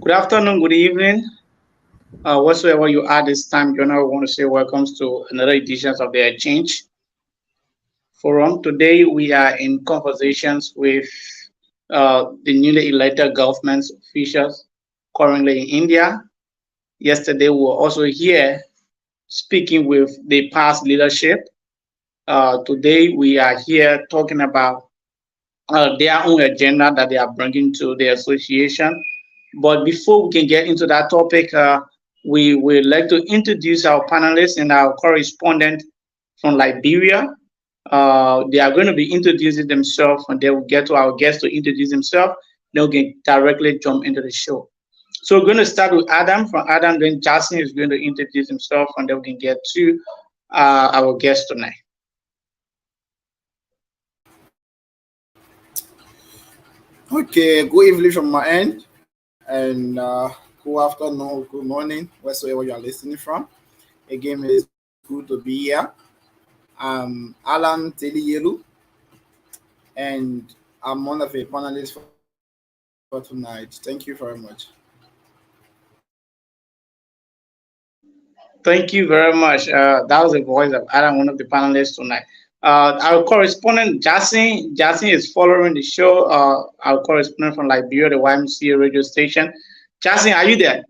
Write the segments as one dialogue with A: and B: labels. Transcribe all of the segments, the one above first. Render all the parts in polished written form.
A: Good afternoon, good evening. Whatsoever you are this time, I want to say welcome to another edition of the Exchange Forum. Today we are in conversations with the newly elected government officials currently in India. Yesterday we were also here speaking with the past leadership. Today we are here talking about their own agenda that they are bringing to the association. But before we can get into that topic, we would like to introduce our panelists and our correspondent from Liberia. They are going to be introducing themselves, and they will get to our guests to introduce themselves. Then we can directly jump into the show. So we're going to start with Adam. From Adam, then Justin is going to introduce himself, and then we can get to our guest tonight.
B: Okay, good evening from my end, and good afternoon, good morning, wheresoever you are listening from. Again, it's good to be here. I'm Alan Teliyelu, and I'm one of the panelists for tonight. Thank you very much.
A: Thank you very much. That was the voice of Adam, one of the panelists tonight. Our correspondent, Jasin is following the show. Our correspondent from Liberia, the YMCA radio station. Jasin, are you there?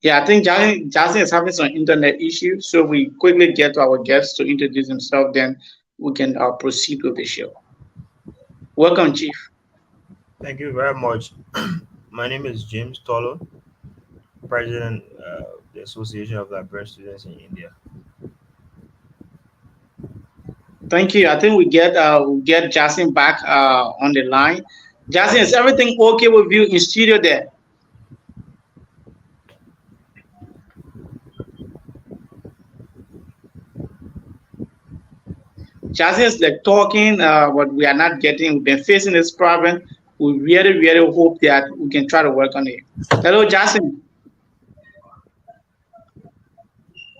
A: Yeah, I think Jasin is having some internet issues, so we quickly get to our guests to introduce himself, then we can proceed with the show. Welcome, Chief.
C: Thank you very much. My name is James Tolo, President of the Association of Liberian Students in India.
A: Thank you. I think we get Jasin back on the line. Jasin, is everything okay with you in studio there? Jasin is like talking, but we are not getting. We've been facing this problem. We really, really hope that we can try to work on it. Hello, Jasin.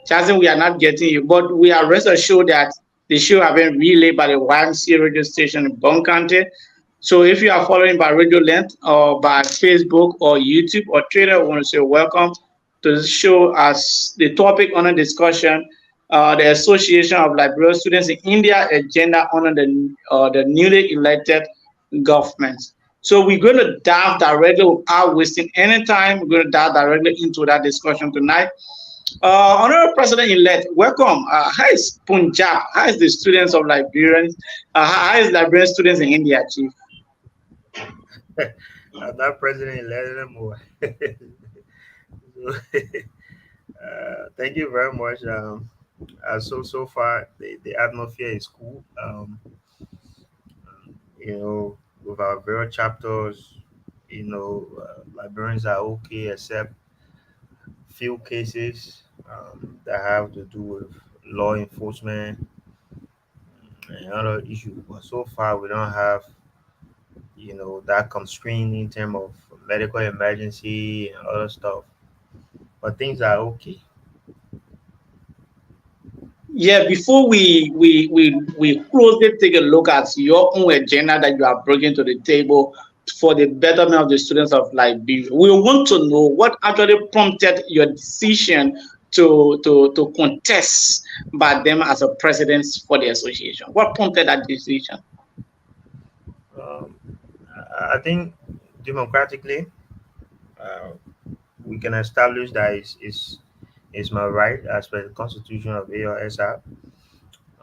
A: Jasin, we are not getting you, but we are rest assured that the show have been relayed by the YMCA radio station in Bon County. So if you are following by Radio Length or by Facebook or YouTube or Twitter, I want to say welcome to the show as the topic under discussion, the Association of Liberian Students in India agenda under the newly elected government. So we're going to dive directly without wasting any time. We're going to dive directly into that discussion tonight. Honorable President-elect, welcome. How is Punjab? How is the students of Liberians? How is Liberian students in India, Chief?
C: I'm not President-elect anymore. Thank you very much. So far, the atmosphere is cool. With our various chapters, Liberians are okay, except few cases that have to do with law enforcement and other issues. But so far, we don't have that constraint in terms of medical emergency and other stuff. But things are okay.
A: Yeah, before we closely take a look at your own agenda that you are bringing to the table for the betterment of the students of Liberia, we want to know what actually prompted your decision to contest by them as a president for the association. What prompted that decision?
C: Um, I think democratically, uh, we can establish that is my right as per the Constitution of AOSR.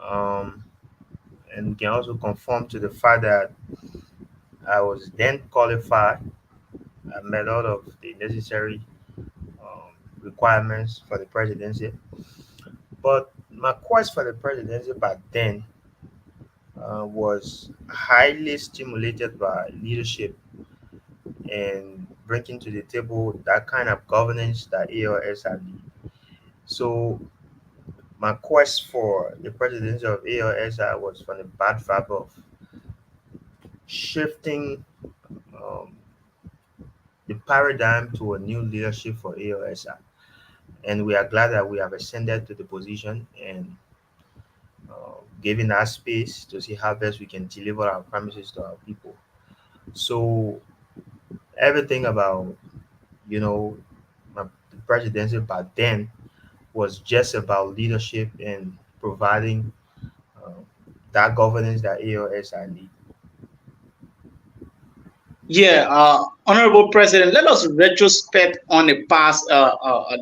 C: Um, and we can also conform to the fact that I was then qualified. I met all of the necessary requirements for the presidency. But my quest for the presidency back then was highly stimulated by leadership and bringing to the table that kind of governance that AOS had lead. So my quest for the presidency of AOSI was from the backdrop of shifting um, the paradigm to a new leadership for AOSI. And we are glad that we have ascended to the position and giving us space to see how best we can deliver our promises to our people. So everything about, you know, the presidency back then was just about leadership and providing uh, that governance that AOSI need.
A: Yeah, Honorable President, let us retrospect on the past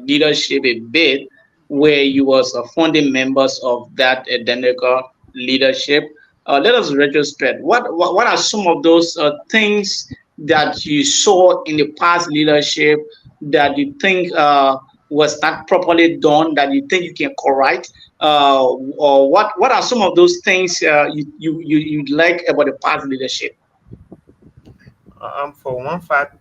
A: leadership a bit, where you was founding members of that identical leadership. Let us retrospect. What are some of those things that you saw in the past leadership that you think was not properly done that you think you can correct? Or what are some of those things you like about the past leadership?
C: For one fact,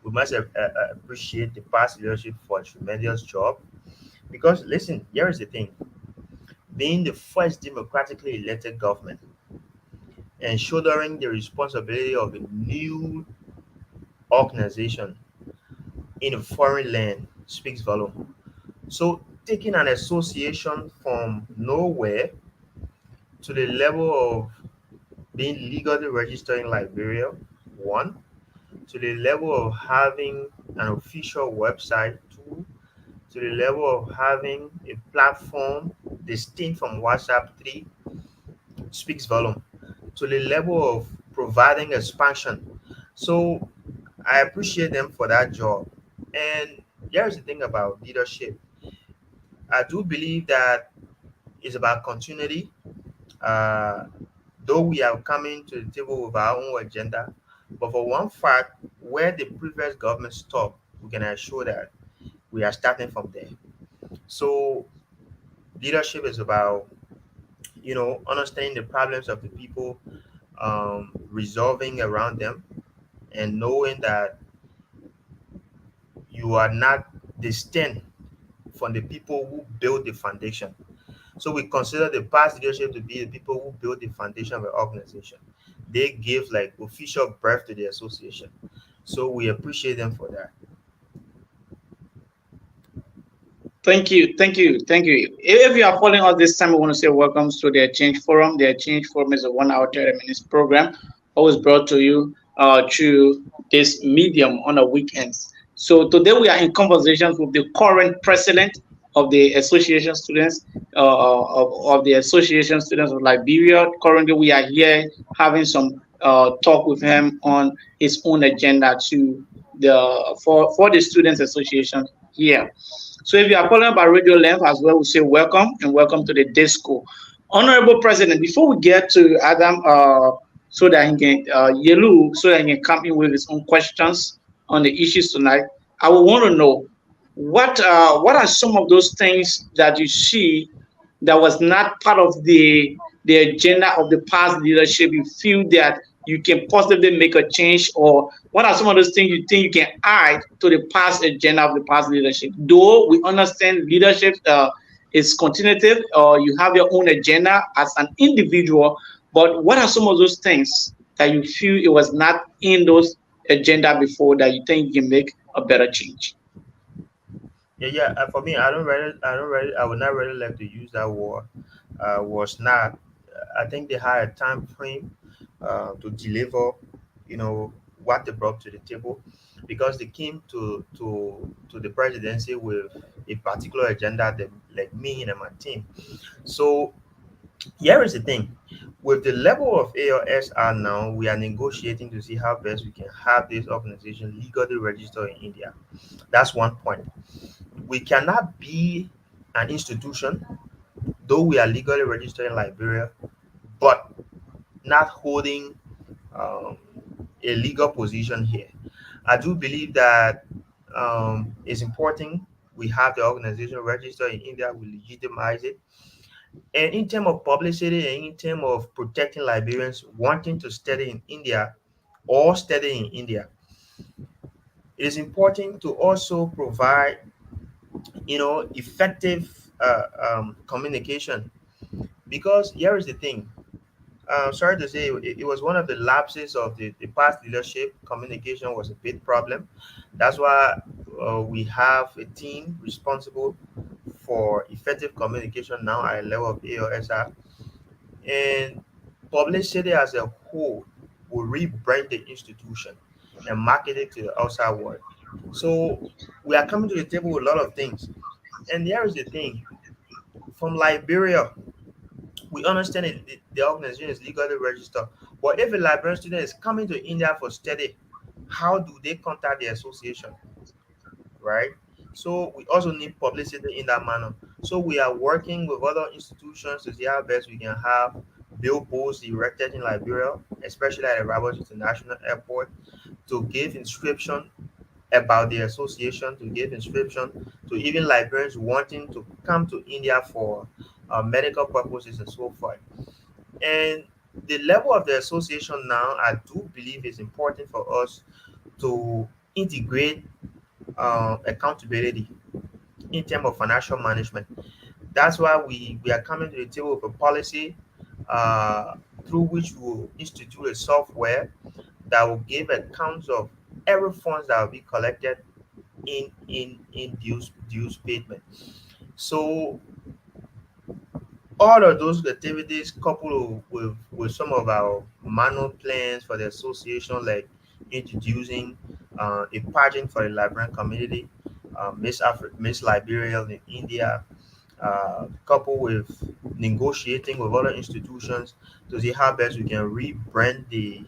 C: we must appreciate the past leadership for a tremendous job. Because listen, here is the thing: being the first democratically elected government and shouldering the responsibility of a new organization in a foreign land speaks volume. So taking an association from nowhere to the level of being legally registered in Liberia, one, to the level of having an official website, two, to the level of having a platform distinct from WhatsApp, three, speaks volume, to the level of providing expansion. So I appreciate them for that job. And here's the thing about leadership. I do believe that it's about continuity. Uh, though we are coming to the table with our own agenda, but for one fact, where the previous government stopped, we can assure that we are starting from there. So leadership is about understanding the problems of the people, resolving around them, and knowing that you are not distant from the people who build the foundation. So we consider the past leadership to be the people who build the foundation of the organization. They give like official birth to the association. So we appreciate them for that.
A: Thank you, thank you, thank you. If you are following us this time, we want to say welcome to the Exchange Forum. The Exchange Forum is a 1 hour 30 minutes program, always brought to you through this medium on the weekends. So today we are in conversations with the current president of the Association Students of the Association Students of Liberia. Currently, we are here having some talk with him on his own agenda to the for the Students Association here. So if you are calling by radio length as well, we say welcome and welcome to the disco. Honorable President, before we get to Adam, so that he can Yelu, so that he can come in with his own questions on the issues tonight, I would want to know what are some of those things that you see that was not part of the agenda of the past leadership. You feel that you can possibly make a change, or what are some of those things you think you can add to the past agenda of the past leadership? Though we understand leadership is continuative, or you have your own agenda as an individual, but what are some of those things that you feel it was not in those agenda before that you think you can make a better change?
C: Yeah, yeah. For me, I would not really like to use that word. Was not. I think they had a time frame to deliver, what they brought to the table, because they came to the presidency with a particular agenda that, like me and my team. So here is the thing. With the level of ALSR now, we are negotiating to see how best we can have this organization legally registered in India. That's one point. We cannot be an institution, though we are legally registered in Liberia, but not holding um, a legal position here. I do believe that it's important we have the organization registered in India, we legitimize it. And in terms of publicity and in terms of protecting Liberians wanting to study in India or study in India, it is important to also provide, effective communication. Because here is the thing. Sorry to say, it was one of the lapses of the past leadership. Communication was a big problem. That's why we have a team responsible for effective communication now at a level of AOSR. And publicity as a whole will rebrand the institution and market it to the outside world. So we are coming to the table with a lot of things. And here is the thing. From Liberia, we understand the organization is legally registered. But if a Liberian student is coming to India for study, how do they contact the association, right? So we also need publicity in that manner. So we are working with other institutions to see how best we can have billboards erected in Liberia, especially at the Rabat International Airport, to give inscription about the association, to give inscription to even Liberians wanting to come to India for medical purposes and so forth. And the level of the association now, I do believe is important for us to integrate accountability in terms of financial management. That's why we are coming to the table with a policy uh, through which we will institute a software that will give accounts of every funds that will be collected in dues payment. So all of those activities coupled with some of our manual plans for the association, like introducing a pageant for the Liberian community, Miss Liberia in India, coupled with negotiating with other institutions to see how best we can rebrand the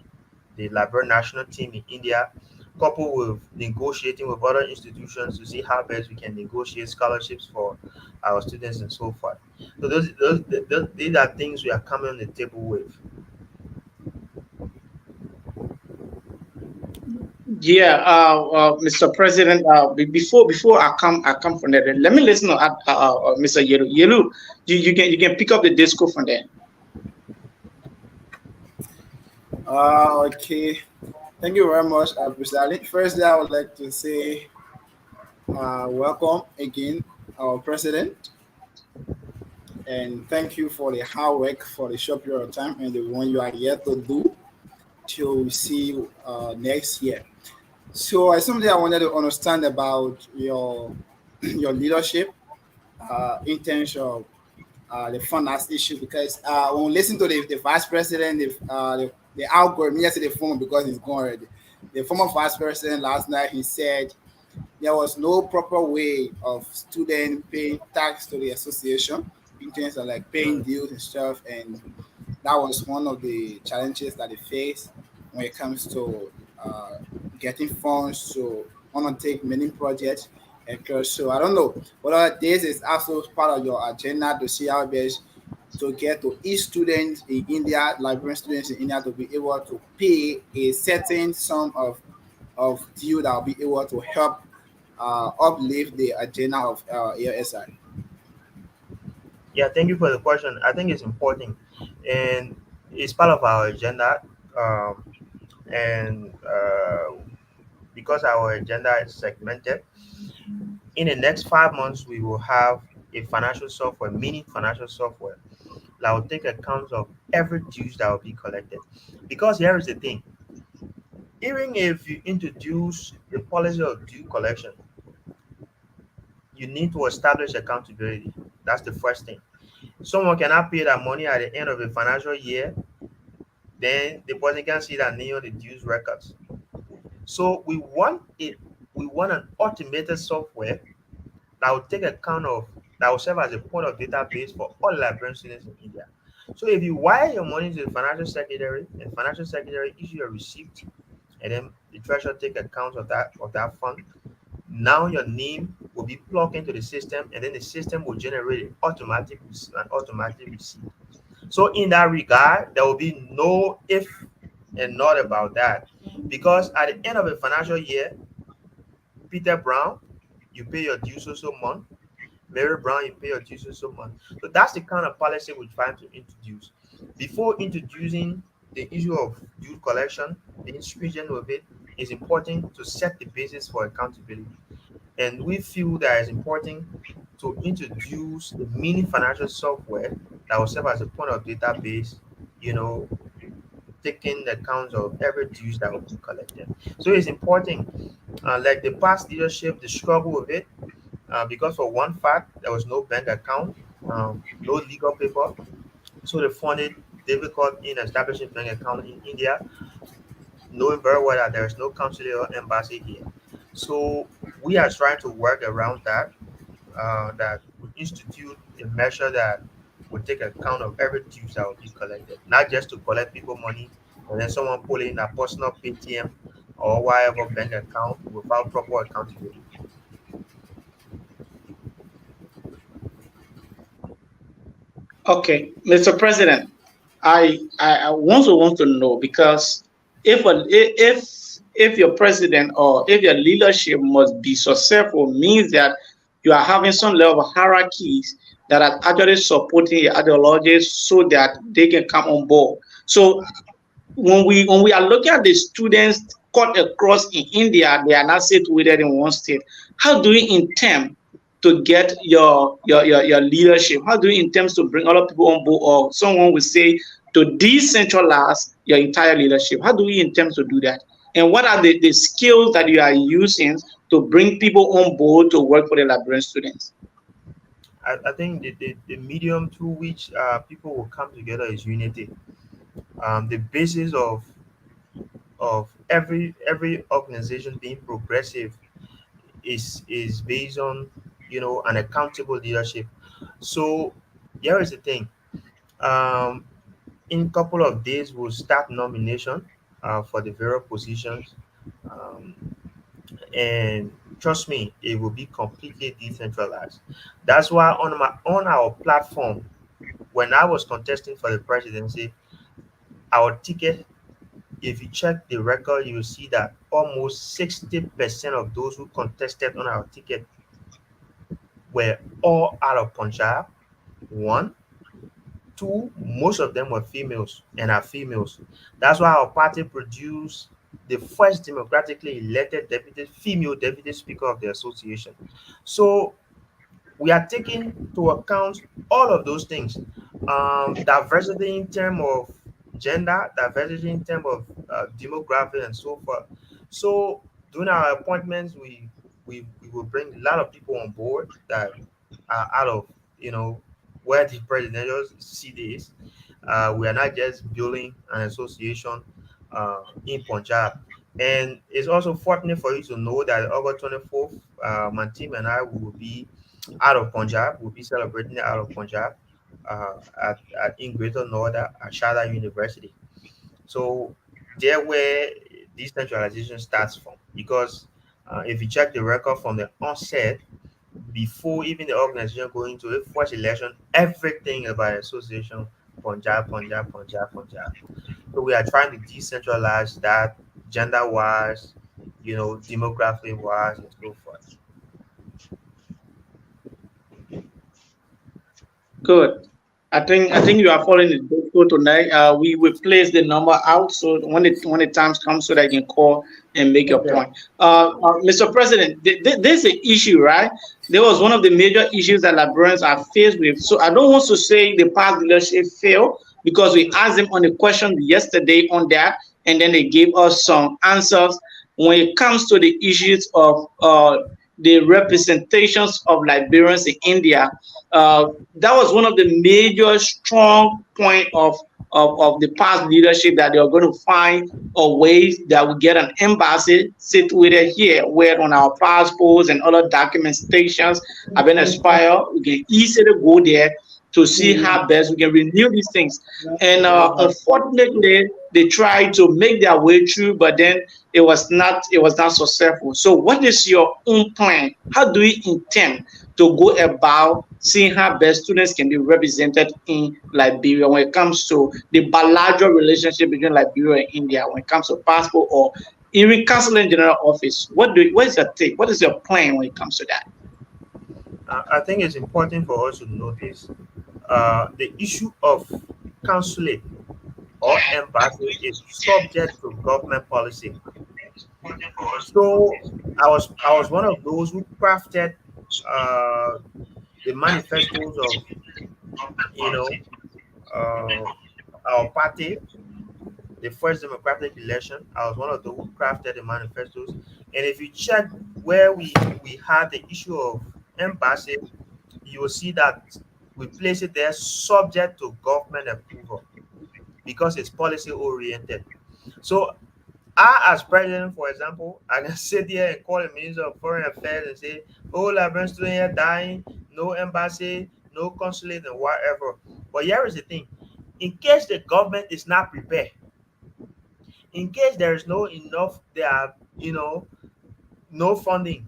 C: Liberian national team in India, coupled with negotiating with other institutions to see how best we can negotiate scholarships for our students and so forth. So these are things we are coming on the table with.
A: Yeah, Mr. President. Before I come from there, let me listen to Mr. Yelu. Yelu, you can pick up the disco from there.
B: Okay. Thank you very much, Abdulsalim. Firstly, I would like to say welcome again, our president, and thank you for the hard work for the short period of time and the one you are here to do till we see you next year. So, something I wanted to understand about your your leadership in terms of the finance issue because when we listen to the vice president, the algorithm, yesterday the former because he's gone already. The former vice president last night he said there was no proper way of student paying tax to the association in terms of like paying
C: Mm.
B: dues and stuff, and that was one of the challenges that they face when it comes to uh, getting funds to undertake many projects. And so I don't know whether this is also part of your agenda to see how best to get to each student in India, Liberian students in India, to be able to pay a certain sum of due that will be able to help uplift the agenda of ASI.
C: Yeah, thank you for the question. I think it's important, and it's part of our agenda. Um, and because our agenda is segmented, in the next 5 months we will have a financial software, mini financial software, that will take account of every dues that will be collected. Because here is the thing, even if you introduce the policy of due collection, you need to establish accountability. That's the first thing. Someone cannot pay that money at the end of a financial year, then the person can see that name on the dues records. So we want an automated software that will take account of that will serve as a point of database for all Liberian students in India. So if you wire your money to the financial secretary and financial secretary issue a receipt, and then the treasurer take account of that fund, now your name will be plugged into the system, and then the system will generate an automatic receipt. So in that regard, there will be no if and not about that, because at the end of a financial year, Peter Brown, you pay your dues so month. Mary Brown, you pay your dues so month. So that's the kind of policy we're trying to introduce. Before introducing the issue of due collection, being stringent with it, is important to set the basis for accountability. And we feel that it's important to introduce the mini financial software that will serve as a point of database, you know, taking account of every dues that will be collected. So it's important, like the past leadership, the struggle with it, because for one fact, there was no bank account, no legal paper, so they found it difficult in establishing bank account in India, knowing very well that there is no consulate or embassy here. So we are trying to work around that, that would institute a measure that would take account of every dues that will be collected, not just to collect people money and then someone pull in a personal PTM or whatever bank account without proper accountability.
A: Okay, Mr. President, I also want to know because if your president or if your leadership must be successful means that you are having some level of hierarchies that are actually supporting your ideologies so that they can come on board. So when we are looking at the students cut across in India, they are not situated in one state. How do you intend to get your leadership? How do you intend to bring other people on board, or someone will say to decentralize your entire leadership? How do you intend to do that? And what are the skills that you are using to bring people on board to work for the Liberian students?
C: I think the medium through which people will come together is unity. The basis of every organization being progressive is based on an accountable leadership. So here is the thing. Um, in a couple of days, we'll start nomination for the various positions, um, and trust me, it will be completely decentralized. That's why on our platform, when I was contesting for the presidency, our ticket, if you check the record, you will see that almost 60% of those who contested on our ticket were all out of Punjab. One, two, most of them were females and are females. That's why our party produced the first democratically elected female deputy speaker of the association. So we are taking to account all of those things. Diversity in terms of gender, diversity in terms of demography, and so forth. So during our appointments, we will bring a lot of people on board that are out of where the presidential seat is. We are not just building an association in Punjab. And it's also fortunate for you to know that August 24th, my team and I will be out of Punjab. We'll be celebrating out of Punjab in Greater Noida at Shada University. So there where decentralization starts from. Because if you check the record from the onset, before even the organization going to a first election, everything about association, Punjab, Punjab, Punjab, Punjab. So we are trying to decentralize that gender wise, demography wise, and so forth.
A: Good. I think you are following the code tonight. We will place the number out so when the times comes so that you can call and make your
C: Okay.
A: point. Mr. President, there's an issue, right? There was one of the major issues that Liberians are faced with. So I don't want to say the past leadership failed because we asked them on a question yesterday on that, and then they gave us some answers when it comes to the issues of the representations of Liberians in India. That was one of the major strong point of the past leadership that they are going to find a way that we get an embassy situated here where on our passports and other documentations have been expired. We can easily go there to see how best we can renew these things. And unfortunately, they tried to make their way through, but then it was not successful. So, what is your own plan? How do you intend to go about seeing how best students can be represented in Liberia when it comes to the bilateral relationship between Liberia and India when it comes to passport or even consul and general office? What is your take? What is your plan when it comes to that?
C: I think it's important for us to notice the issue of consulate or embassy is subject to government policy. So I was one of those who crafted uh, the manifestos of you know uh, our party, the first democratic election. I was one of those who crafted the manifestos. And if you check where we had the issue of embassy, you will see that we place it there subject to government approval because it's policy oriented. So I, as president, for example, I can sit here and call the Minister of Foreign Affairs and say, oh, Liberian student here dying, no embassy, no consulate, and whatever. But here is the thing: in case the government is not prepared, in case there is no enough, there are, no funding,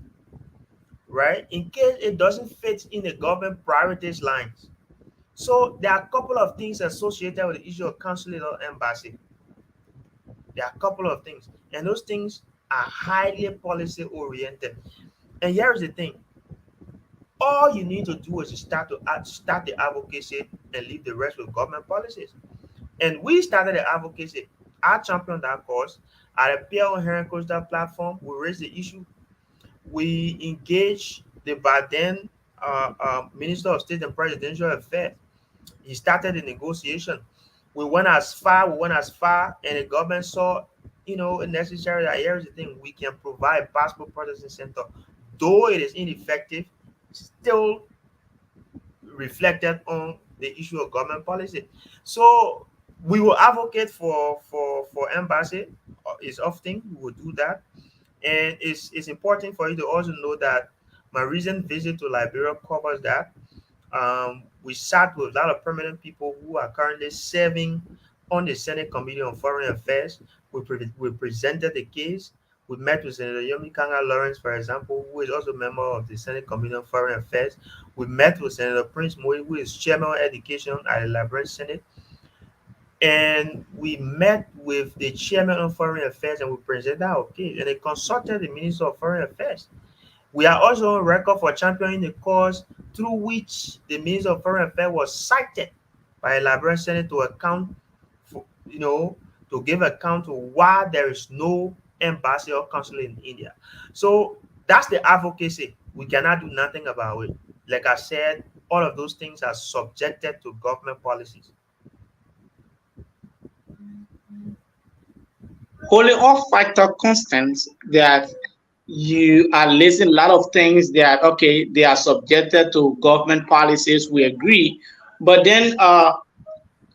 C: right? In case it doesn't fit in the government priorities lines. So there are a couple of things associated with the issue of consulate or embassy. There are a couple of things, and those things are highly policy oriented. And here's the thing: all you need to do is to start the advocacy and leave the rest with government policies. And we started the advocacy. I championed that cause. At appear on Heron Coastal platform, we raised the issue. We engaged the then Minister of State and Presidential Affairs. He started the negotiation. We went as far, and the government saw, necessary that here's the thing: we can provide passport processing center, though it is ineffective, still reflected on the issue of government policy. So we will advocate for embassy. Is often we will do that, and it's important for you to also know that my recent visit to Liberia covers that. We sat with a lot of permanent people who are currently serving on the Senate Committee on Foreign Affairs. We presented the case. We met with Senator Yomi Kanga Lawrence, for example, who is also a member of the Senate Committee on Foreign Affairs. We met with Senator Prince Moy, who is Chairman of Education at the Liberian Senate. And we met with the Chairman of Foreign Affairs and we presented our case. And they consulted the Minister of Foreign Affairs. We are also on record for championing the cause through which the Minister of Foreign Affairs was cited by the Liberian Senate to account for, to give account to why there is no embassy or consulate in India. So that's the advocacy. We cannot do nothing about it. Like I said, all of those things are subjected to government policies.
A: Only all factor constants that you are listing a lot of things that okay they are subjected to government policies. We agree, but then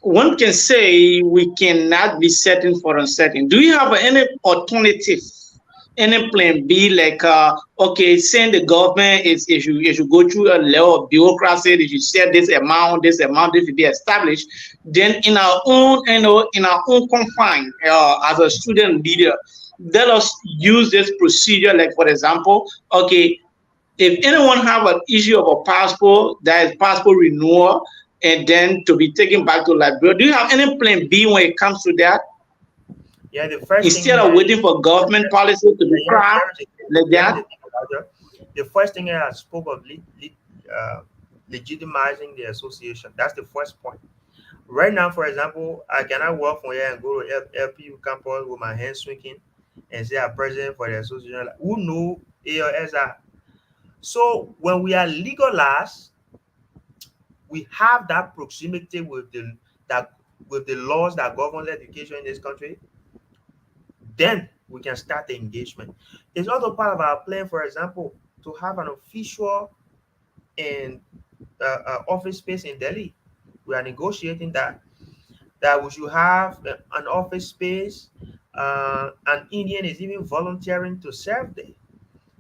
A: one can say we cannot be certain for uncertain. Do you have any alternative, any plan B? Like, okay, saying the government is if you go through a level of bureaucracy, if you set this amount, this will be established. Then in our own, in our own confine, as a student leader, let us use this procedure. Like, for example, okay, if anyone have an issue of a passport, that is passport renewal, and then to be taken back to Liberia. Do you have any plan B when it comes to that?
C: Yeah, the first thing
A: Instead of
C: here is
A: waiting for government policy to be crafted like
C: here is
A: that?
C: the thing, Roger. The first thing here I spoke of legitimizing the association. That's the first point. Right now, for example, I cannot walk from here and go to LPU campus with my hands swinging and say I'm president for the association. Like, who know A or SR? So when we are legalized, we have that proximity with that with the laws that govern education in this country. Then we can start the engagement. It's also part of our plan, for example, to have an official and office space in Delhi. We are negotiating that we should have an office space. An Indian is even volunteering to serve there.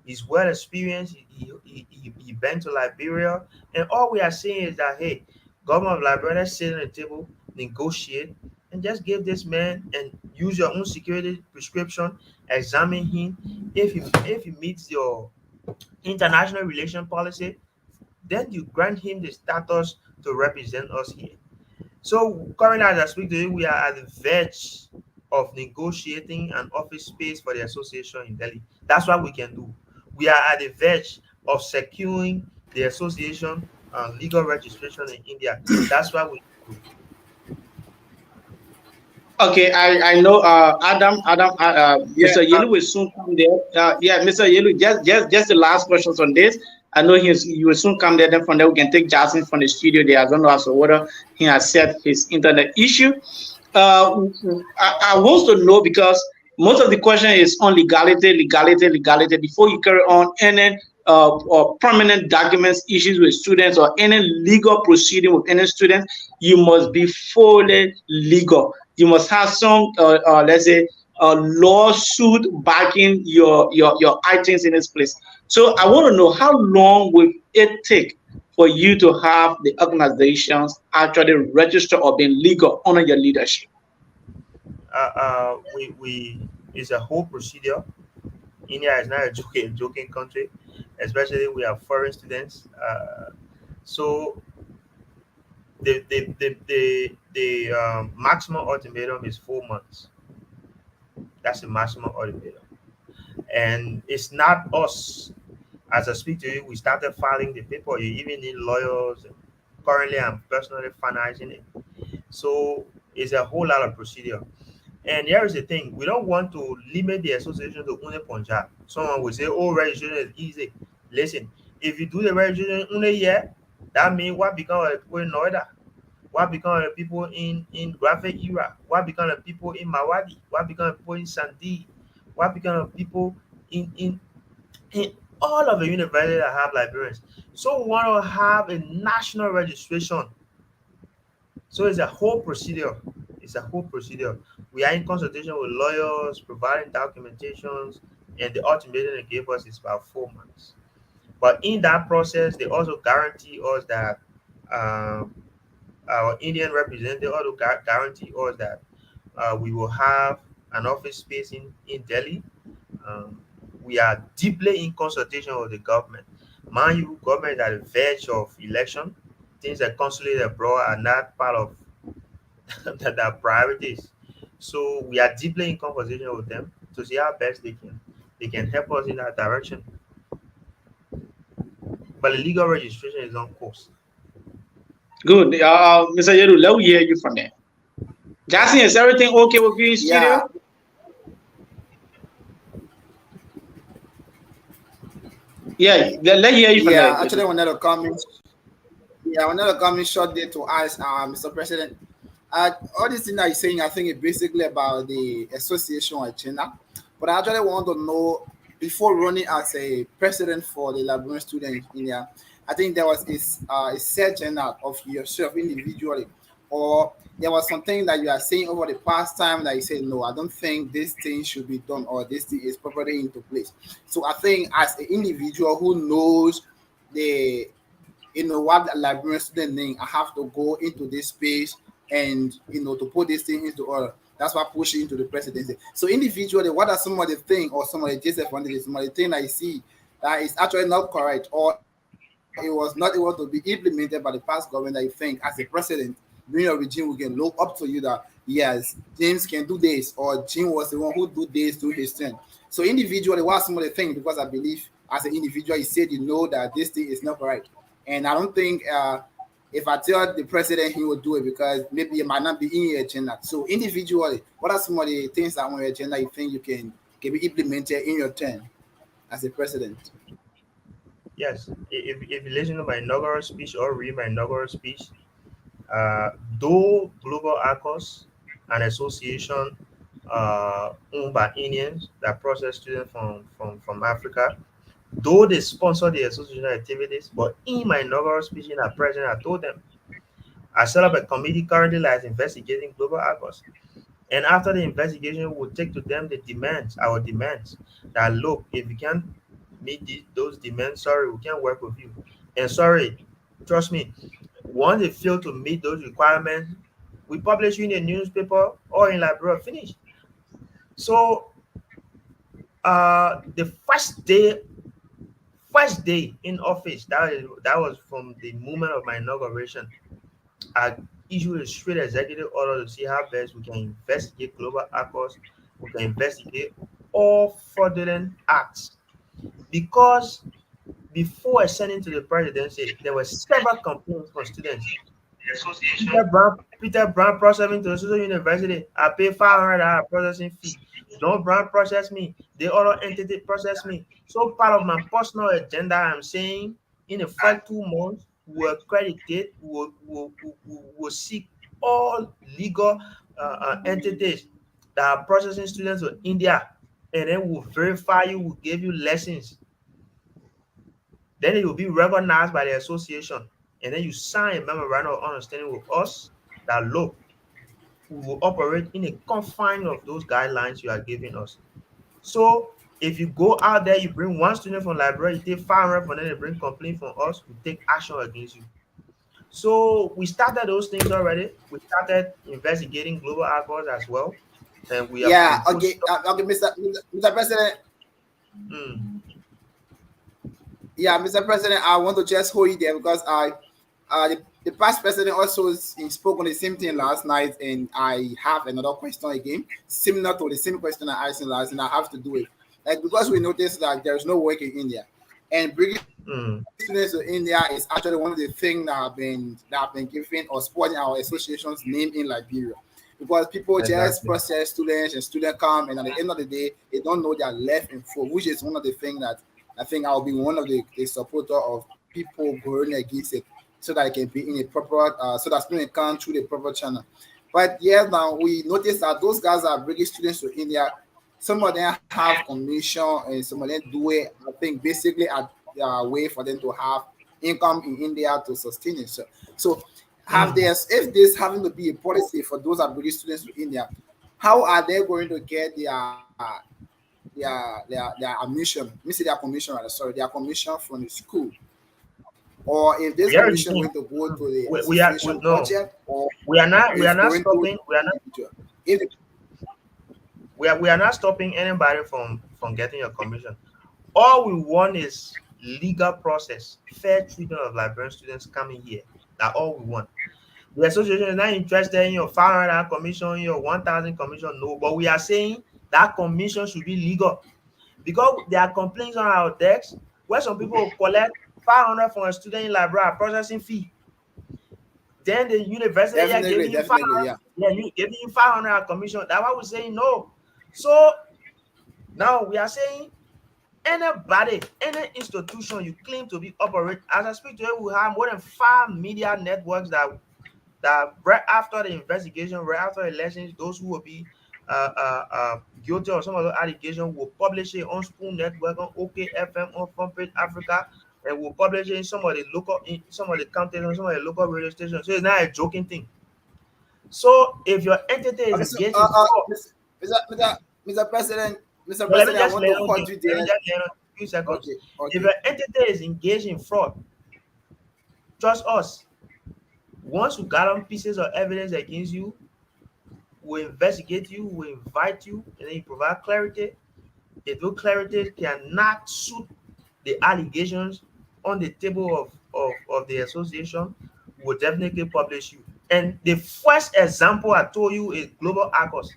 C: He's well experienced. He been to Liberia, and all we are saying is that hey, government of Liberia, sit on the table, negotiate, and just give this man and use your own security prescription. Examine him. If he meets your international relation policy, then you grant him the status to represent us here. So currently, as I speak to you, we are at the verge of negotiating an office space for the association in Delhi. That's what we can do. We are at the verge of securing the association legal registration in India. That's what we can do.
A: Okay, I know
B: Yeah,
A: Mr. Yelu will soon come there. Yeah, Mr. Yelu, just the last questions on this. I know he will soon come there. Then from there we can take Jason from the studio there. I don't know as to whether he has set his internet issue. I want to know because most of the question is on legality. Before you carry on any or permanent documents issues with students or any legal proceeding with any student, you must be fully legal. You must have some, let's say, a lawsuit backing your items in this place. So I want to know how long will it take for you to have the organizations actually register or being legal under your leadership?
C: We it's a whole procedure. India is not a joking country, especially we have foreign students. So the maximum ultimatum is 4 months. That's the maximum ultimatum, and it's not us. As I speak to you, we started filing the paper. You even need lawyers. Currently, I'm personally finalizing it. So it's a whole lot of procedure. And here is the thing: we don't want to limit the association to only Punjab. Someone will say, "Oh, registration is easy." Listen, if you do the registration only here, that means what become of the people in Noida? What become of the people in graphic era? What become of the people in Mawadi? What become of the people in Sandi? What become of people in all of the universities that have librarians? So we want to have a national registration. So it's a whole procedure. It's a whole procedure. We are in consultation with lawyers, providing documentations, and the ultimatum they gave us is about 4 months. But in that process, they also guarantee us that um, our Indian representative also guarantee us that we will have an office space in Delhi. Um, we are deeply in consultation with the government. Mind you, government is at the verge of election. Things like consulate abroad are not part of their priorities. So we are deeply in conversation with them to see how best they can help us in that direction. But the legal registration is on course.
A: Good. Mr. Yeru, let me hear you from there. Jason, is everything okay with you in
B: yeah,
A: studio? Yeah, let me hear you from there.
B: yeah. Actually, I wanted to come in. Yeah, I wanted to come in short there to ask, Mr. President. All this thing that you're saying, I think, is basically about the association with China. But I actually want to know before running as a president for the Liberian students in India, I think there was a set agenda of yourself individually, or there was something that you are saying over the past time that you said, no, I don't think this thing should be done or this thing is properly into place. So I think as an individual who knows the what a Liberian student need, I have to go into this space and to put this thing into order. That's why pushing into the presidency. So individually, what are some of the things or some of the disadvantages, some of the things I see that is actually not correct or it was not able to be implemented by the past government that you think as a president during your regime we can look up to you that yes, James can do this or Jim was the one who do this to his turn. So individually, what are some of the things because I believe as an individual you said you know that this thing is not correct And I don't think if I tell the president, he will do it because maybe it might not be in your agenda. So individually, what are some of the things that on your agenda you think you can be implemented in your term as a president?
C: Yes, if you listen to my inaugural speech or read my inaugural speech, though Global Accords, an association owned by Indians that process students from Africa, though they sponsor the association activities, but in my inaugural speech in our president, I told them I set up a committee currently that is investigating Global Accords. And after the investigation, we'll take to them the demands, our demands. That look, if you can't meet those demands, sorry, we can't work with you. And sorry, trust me, once they fail to meet those requirements, we publish you in a newspaper or in Liberia. Finish. So the first day in office, that was from the moment of my inauguration. I issued a straight executive order to see how best we can investigate global accords, we can investigate all fraudulent acts. Because before I sent it to the presidency, there were several complaints from students. Peter Brown processed me to Lesotho University. I pay $500 processing fee. Don't Brown process me. The other entity process me. So part of my personal agenda, I'm saying in the first 2 months, we'll accredit, we'll seek all legal entities that are processing students to India, and then we'll verify you, we'll give you lessons. Then it will be recognized by the association. And then you sign a memorandum of understanding with us that look, we will operate in a confine of those guidelines you are giving us. So if you go out there, you bring one student from Liberia, you take 500 from them, they bring complaint from us, we take action against you. So we started those things already. We started investigating global alcohol as well. And we
B: Yeah,
C: put
B: okay,
C: stuff.
B: okay, Mr. President.
C: Mm,
B: Yeah, Mr. President, I want to just hold you there because the past president also spoke on the same thing last night, and I have another question again, similar to the same question I asked him last, and I have to do it. Like because we noticed that there's no work in India, and bringing students to
C: mm,
B: India is actually one of the things that have been given or supporting our association's name in Liberia. Because people just
C: exactly.
B: process students and students come, and at the end of the day, they don't know their left and full, which is one of the things that I think I'll be one of the supporter of people going against it so that it can be in a proper, so that students can through the proper channel. But yeah, now we notice that those guys are bringing students to India. Some of them have commission and some of them do it, I think, basically a way for them to have income in India to sustain it. So have
C: Mm.
B: this, if this having to be a policy for those that bring students to India, how are they going to get their admission, let me say their commission rather, sorry, their commission from the school, or if this
C: Here is the
B: commission
C: thing.
B: going to go to the
C: We
B: association
C: no,
B: budget, or
C: we are
B: is
C: not
B: going to
C: stopping.
B: the individual. If the,
C: We are not stopping anybody from getting a commission. All we want is legal process, fair treatment of Liberian students coming here. That's all we want. The association is not interested in your 500 commission, your 1,000 commission. No, but we are saying that commission should be legal because there are complaints on our decks where some people will collect 500 from a student in Liberia processing fee. Then the university here
B: definitely,
C: giving you
B: definitely,
C: 500,
B: yeah.
C: yeah, you giving you 500 commission. That's why we're saying no. So now we are saying anybody, any institution you claim to be operate, as I speak to you, we have more than 5 media networks that right after the investigation, right after elections, those who will be guilty of some of the allegations will publish it on Spoon Network, on OKFM, on Front Africa, and will publish it in some of the local, in some of the counties, and some of the local radio stations. So it's not a joking thing. So if your entity is
B: Okay, so
C: engaged in fraud,
B: Mr. Mr. Mr. President, Mr.
C: no, let me
B: President, I
C: just
B: want
C: lay
B: to
C: on you.
B: hold you
C: Let me
B: there.
C: just lay on a few seconds.
B: Okay,
C: If
B: okay.
C: your entity is engaged in fraud, trust us. Once you got on pieces of evidence against you, we'll investigate you, we'll invite you, and then you provide clarity. If those clarity cannot suit the allegations on the table of the association, we'll definitely publish you. And the first example I told you is Global Accords.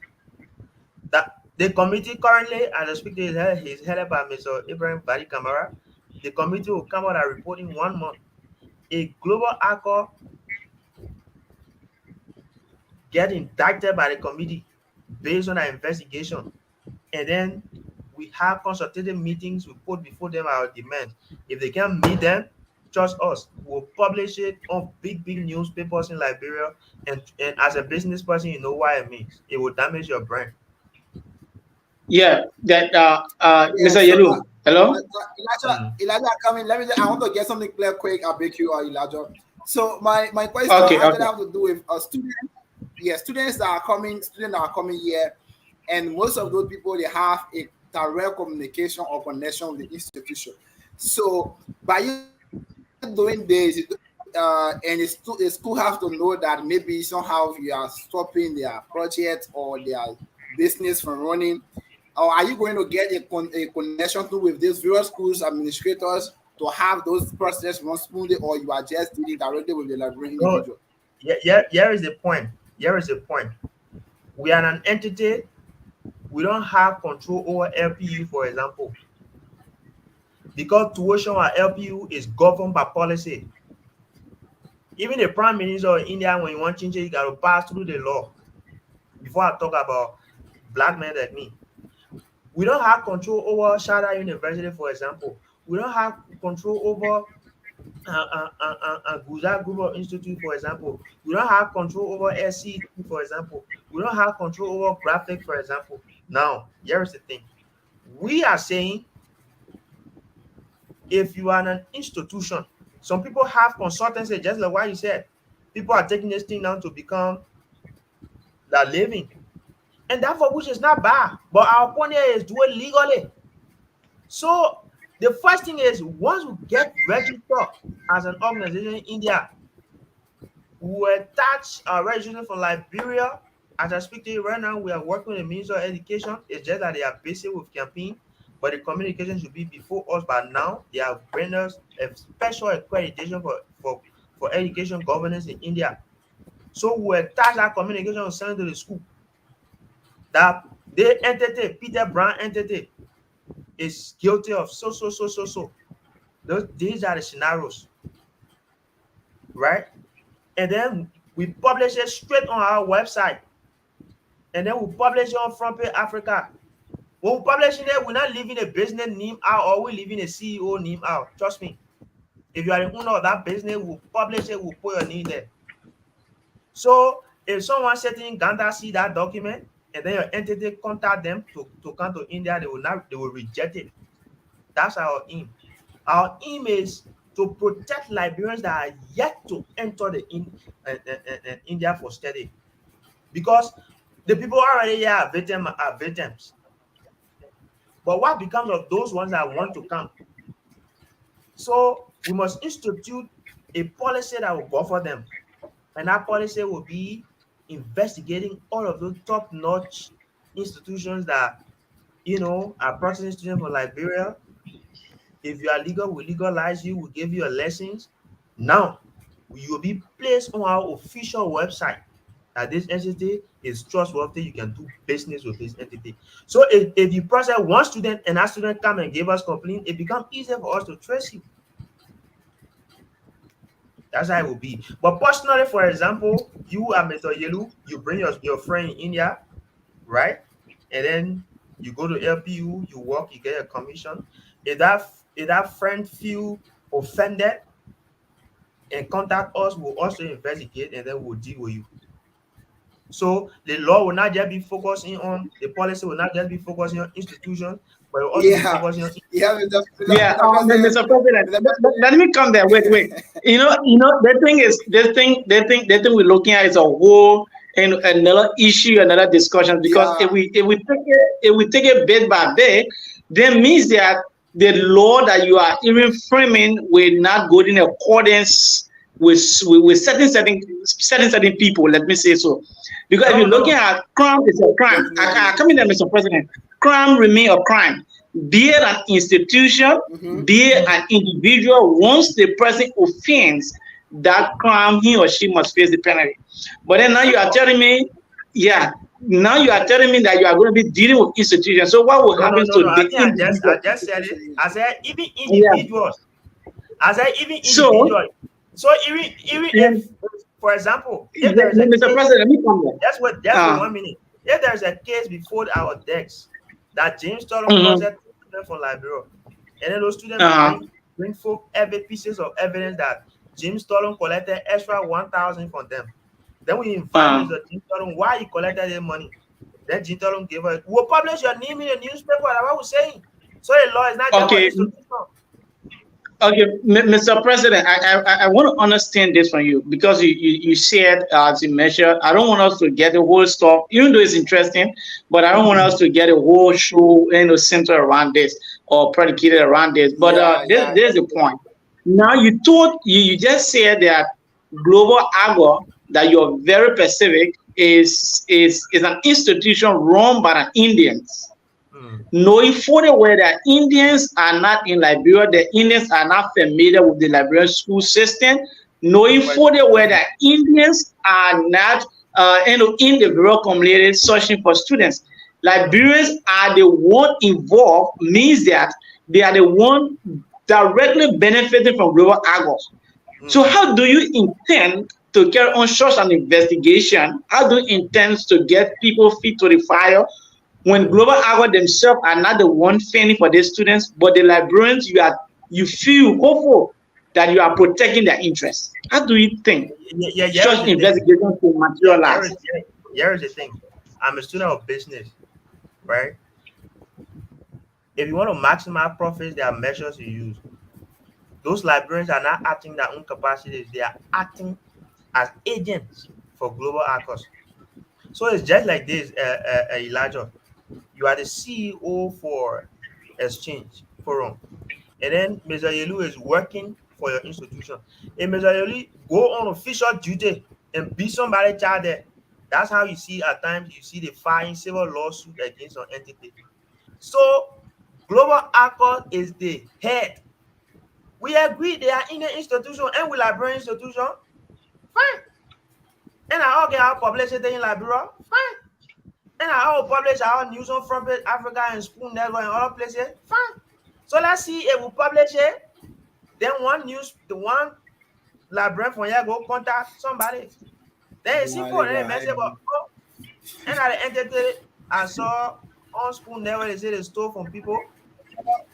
C: That the committee currently, as I speak to is headed by Mr. Ibrahim Badi Kamara. The committee will come out and report in 1 month. a global actor get indicted by the committee based on our investigation, and then we have consultative meetings, we put before them our demands. If they can't meet them, trust us, we'll publish it on big newspapers in Liberia. And as a business person, you know what it means. It will damage your brand.
A: Yeah, that
B: Yeah,
A: Mr.
B: so
A: Yelu. Hello?
C: Mm.
B: Elijah, come in. I want to get something clear quick. I'll break you, Elijah. So my question
A: Okay,
B: actually
A: okay.
B: have to do with students. Yeah, students that are coming here, and most of those people they have a direct communication or connection with the institution. So by you doing this, and the school have to know that maybe somehow you are stopping their project or their business from running, or are you going to get a connection to with these various schools administrators to have those processes run smoothly, or you are just dealing directly with the library
C: So,
B: individual?
C: here is the point. Here is the point. We are an entity. We don't have control over LPU, for example, because tuition at LPU is governed by policy. Even the prime minister of India, when you want to change it, you got to pass through the law. Before I talk about black men like me, we don't have control over Shada University, for example. We don't have control over Gujarat Group of Institute, for example. We don't have control over SC, for example. We don't have control over graphic, for example. Now, here's the thing. We are saying if you are an institution, some people have consultancy, just like what you said. People are taking this thing down to become the living. And that for which is not bad. But our point here is do it legally. So the first thing is once we get registered as an organization in India, we attach our registration from Liberia. As I speak to you right now, we are working with the Minister of Education. It's just that they are busy with campaign, but the communication should be before us by now. They have bring us a special accreditation for education governance in India. So we attach that communication and send it to the school. That the entity, Peter Brown entity, is guilty of so. These are the scenarios, right? And then we publish it straight on our website. And then we publish it on Front Page Africa. When we publish it, we're not leaving a business name out or we're leaving a CEO name out. Trust me. If you are the owner of that business, we'll publish it, we'll put your name there. So if someone sitting in Ghana see that document and then your entity contact them to come to India, they will reject it. That's our aim. Our aim is to protect Liberians that are yet to enter India for study. Because the people already here are victims. But what becomes of those ones that want to come? So we must institute a policy that will go for them. And that policy will be investigating all of those top-notch institutions that, are processing students from Liberia. If you are legal, we legalize you, we give you a license. Now, you will be placed on our official website that this entity is trustworthy. You can do business with this entity. So if you process one student and that student come and give us complaint, it becomes easier for us to trace you. That's how it will be. But personally, for example, you are Mr. Yelu, you bring your friend in India, right? And then you go to LPU, you work, you get a commission. If that friend feel offended and contact us, we'll also investigate and then we'll deal with you. So the law will not just be focusing on the policy, will not just be focusing on institutions, but it will also be focusing on
A: Yeah, Mr. President,
B: Mr.
A: let me come there. Wait. The thing is, the thing we're looking at is a whole and another issue, another discussion. Because
B: Yeah.
A: if we take it bit by bit, then means that the law that you are even framing will not go in accordance with certain people. Let me say so. Because if you're looking at crime, is a crime. I come in there, Mr. President. Crime remain a crime. Be it an institution, be it an individual, once the person offends that crime, he or she must face the penalty. But then now you are telling me, now you are telling me that you are going to be dealing with institutions. So what will happen
C: No.
A: to
C: I
A: the
C: think I
A: individual?
C: just said it. I said even
A: Yeah.
C: individuals. I said even
A: So
C: individuals. So even
A: And,
C: if, for example, if there is a
A: Mr.
C: case,
A: President, let me come there.
C: just wait
A: Uh,
C: 1 minute. If there is a case before our decks that James Stollen
A: mhm,
C: caused two students from Liberia, and then those students
A: uh,
C: bring forth every pieces of evidence that James Stollen collected extra 1,000 from them. Then we invite
A: uh,
C: Mr. James Stollen why he collected the money. Then James Stollen gave us, we'll publish your name in the newspaper. That's what we're saying. So the law is not just for
A: okay.
C: institution.
A: Okay, Mr. President, I want to understand this from you because you said, as you mentioned, I don't want us to get the whole stuff, even though it's interesting, but I don't want us to get a whole show, centered around this or predicated around this. But
B: Yeah, yeah,
A: there's a point. Now you just said that Global Agro, that you're very specific, is an institution run by the Indians,
C: Hmm.
A: knowing fully well that Indians are not in Liberia, the Indians are not familiar with the Liberian school system, knowing
C: But
A: fully well that Indians are not in the rural community searching for students.
C: hmm,
A: Liberians are the one involved, means that they are the one directly benefiting from global agros. So
C: hmm.
A: how do you intend to carry on such an investigation? How do you intend to get people fit to the fire when global agro themselves are not the one fending for their students, but the librarians you feel hopeful that you are protecting their interests? How do you think
C: Yeah, here is
A: such
C: the thing.
A: investigations will
C: Yeah, here is
A: materialize?
C: here is the thing. I'm a student of business, right? If you want to maximize profits, there are measures you use. Those librarians are not acting their own capacities; they are acting as agents for global actors. So it's just like this, Elijah. You are the CEO for Exchange Forum, and then Mr. Yelu is working for your institution. If Mr. Yelu go on official duty and beat somebody child there, that's how you see at times you see the filing civil lawsuit against an entity. So Global Accord is the head. We agree they are in the institution and we Liberian institution. Fine. And I all get our publicity in Liberia. Fine. And I all publish our news on Front Page Africa and Spoon Network and other places. Fine. So let's see if we publish it. Then the one librarian from here go contact somebody. Then it's simple. Then the message about, oh, and at the entity I saw on Spoon Network, they say they stole from people.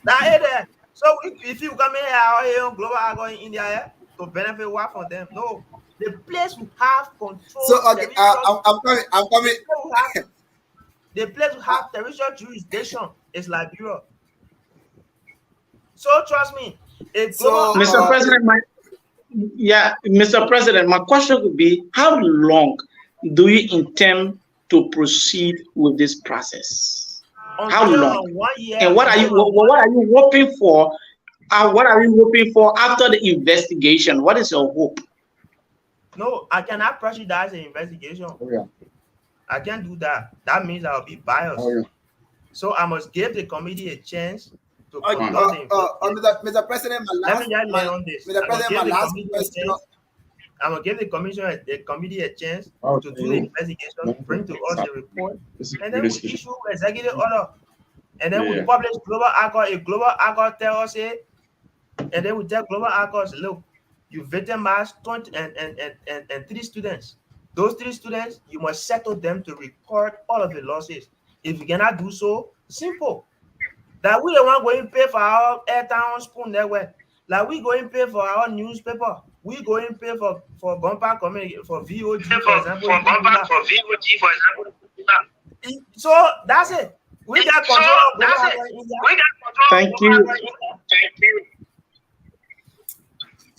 C: That is there. So if you come in here on Global Agro in India to benefit what from them, no. The place will have
B: So
C: control
B: okay,
C: territorial.
B: I'm coming. I'm coming.
C: The place will have territorial jurisdiction is Liberia. So trust me, a global
B: So
A: Mr.
C: accord
A: President, Mr. President, my question would be how long do you intend to proceed with this process? How
C: until
A: long?
C: on 1 year,
A: And
C: until on one.
A: what are you hoping for? What are you hoping for after the investigation? What is your hope?
C: No, I cannot prejudice the investigation.
B: oh yeah,
C: I can't do that. That means I'll be
B: oh
C: biased.
B: yeah.
C: So I must give the committee a chance to
B: Okay,
C: conduct the investigation.
B: Mr. President,
C: Let me just lay on this.
B: Mr.
C: I'm gonna
B: President, my
C: give the
B: last
C: committee a
B: question.
C: chance. I'm gonna give the committee a chance to do the investigation, bring to us a report, and then we issue executive order. And then we publish global accord. If global accord tell us it, and then we tell global accords, look, you victimized 20 and 3 students. Those 3 students, you must settle them to record all of the losses. If you cannot do so, simple. That we the one going to pay for our airtime on Spoon Network. Like we going to pay for our newspaper. We going to pay for bumper community, for VOG, for example. So that's it. We got control of global accord in India.
A: Thank you.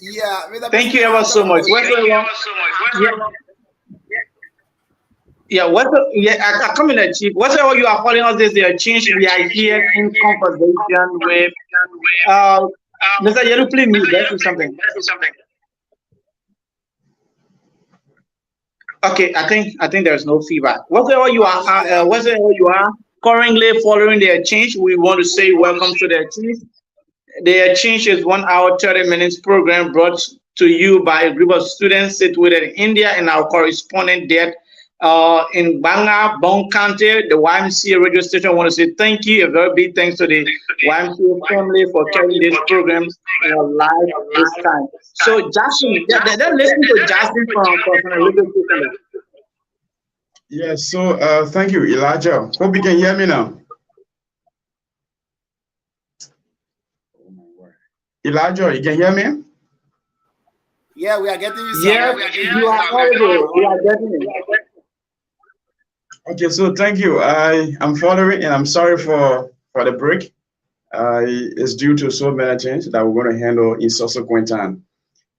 B: Yeah, Mr.
A: Thank you
B: President,
A: ever so much. I come in the chief. Whatever you are calling us this, the change we are here in conversation with uh Mr. Yeru, please mute. Let's do something. Okay, I think there's no feedback. Whatever you are currently following the exchange, we want to say welcome to the exchange. The exchange is 1 hour 30 minutes program brought to you by a group of students situated in India and our correspondent there in Banga, Bon County, the YMCA radio station. I want to say thank you, a very big thanks to the YMCA family for carrying this program live this time. So, Justin, they're listening to Justin from the radio station.
D: Yes, so thank you, Elijah. Hope you can hear me now. Elijah, you can hear me?
B: Yeah, we are getting you.
A: Yeah, you are audible. We are getting it.
D: Okay, so thank you. I'm following, and I'm sorry for the break. It's due to so many things that we're going to handle in subsequent time.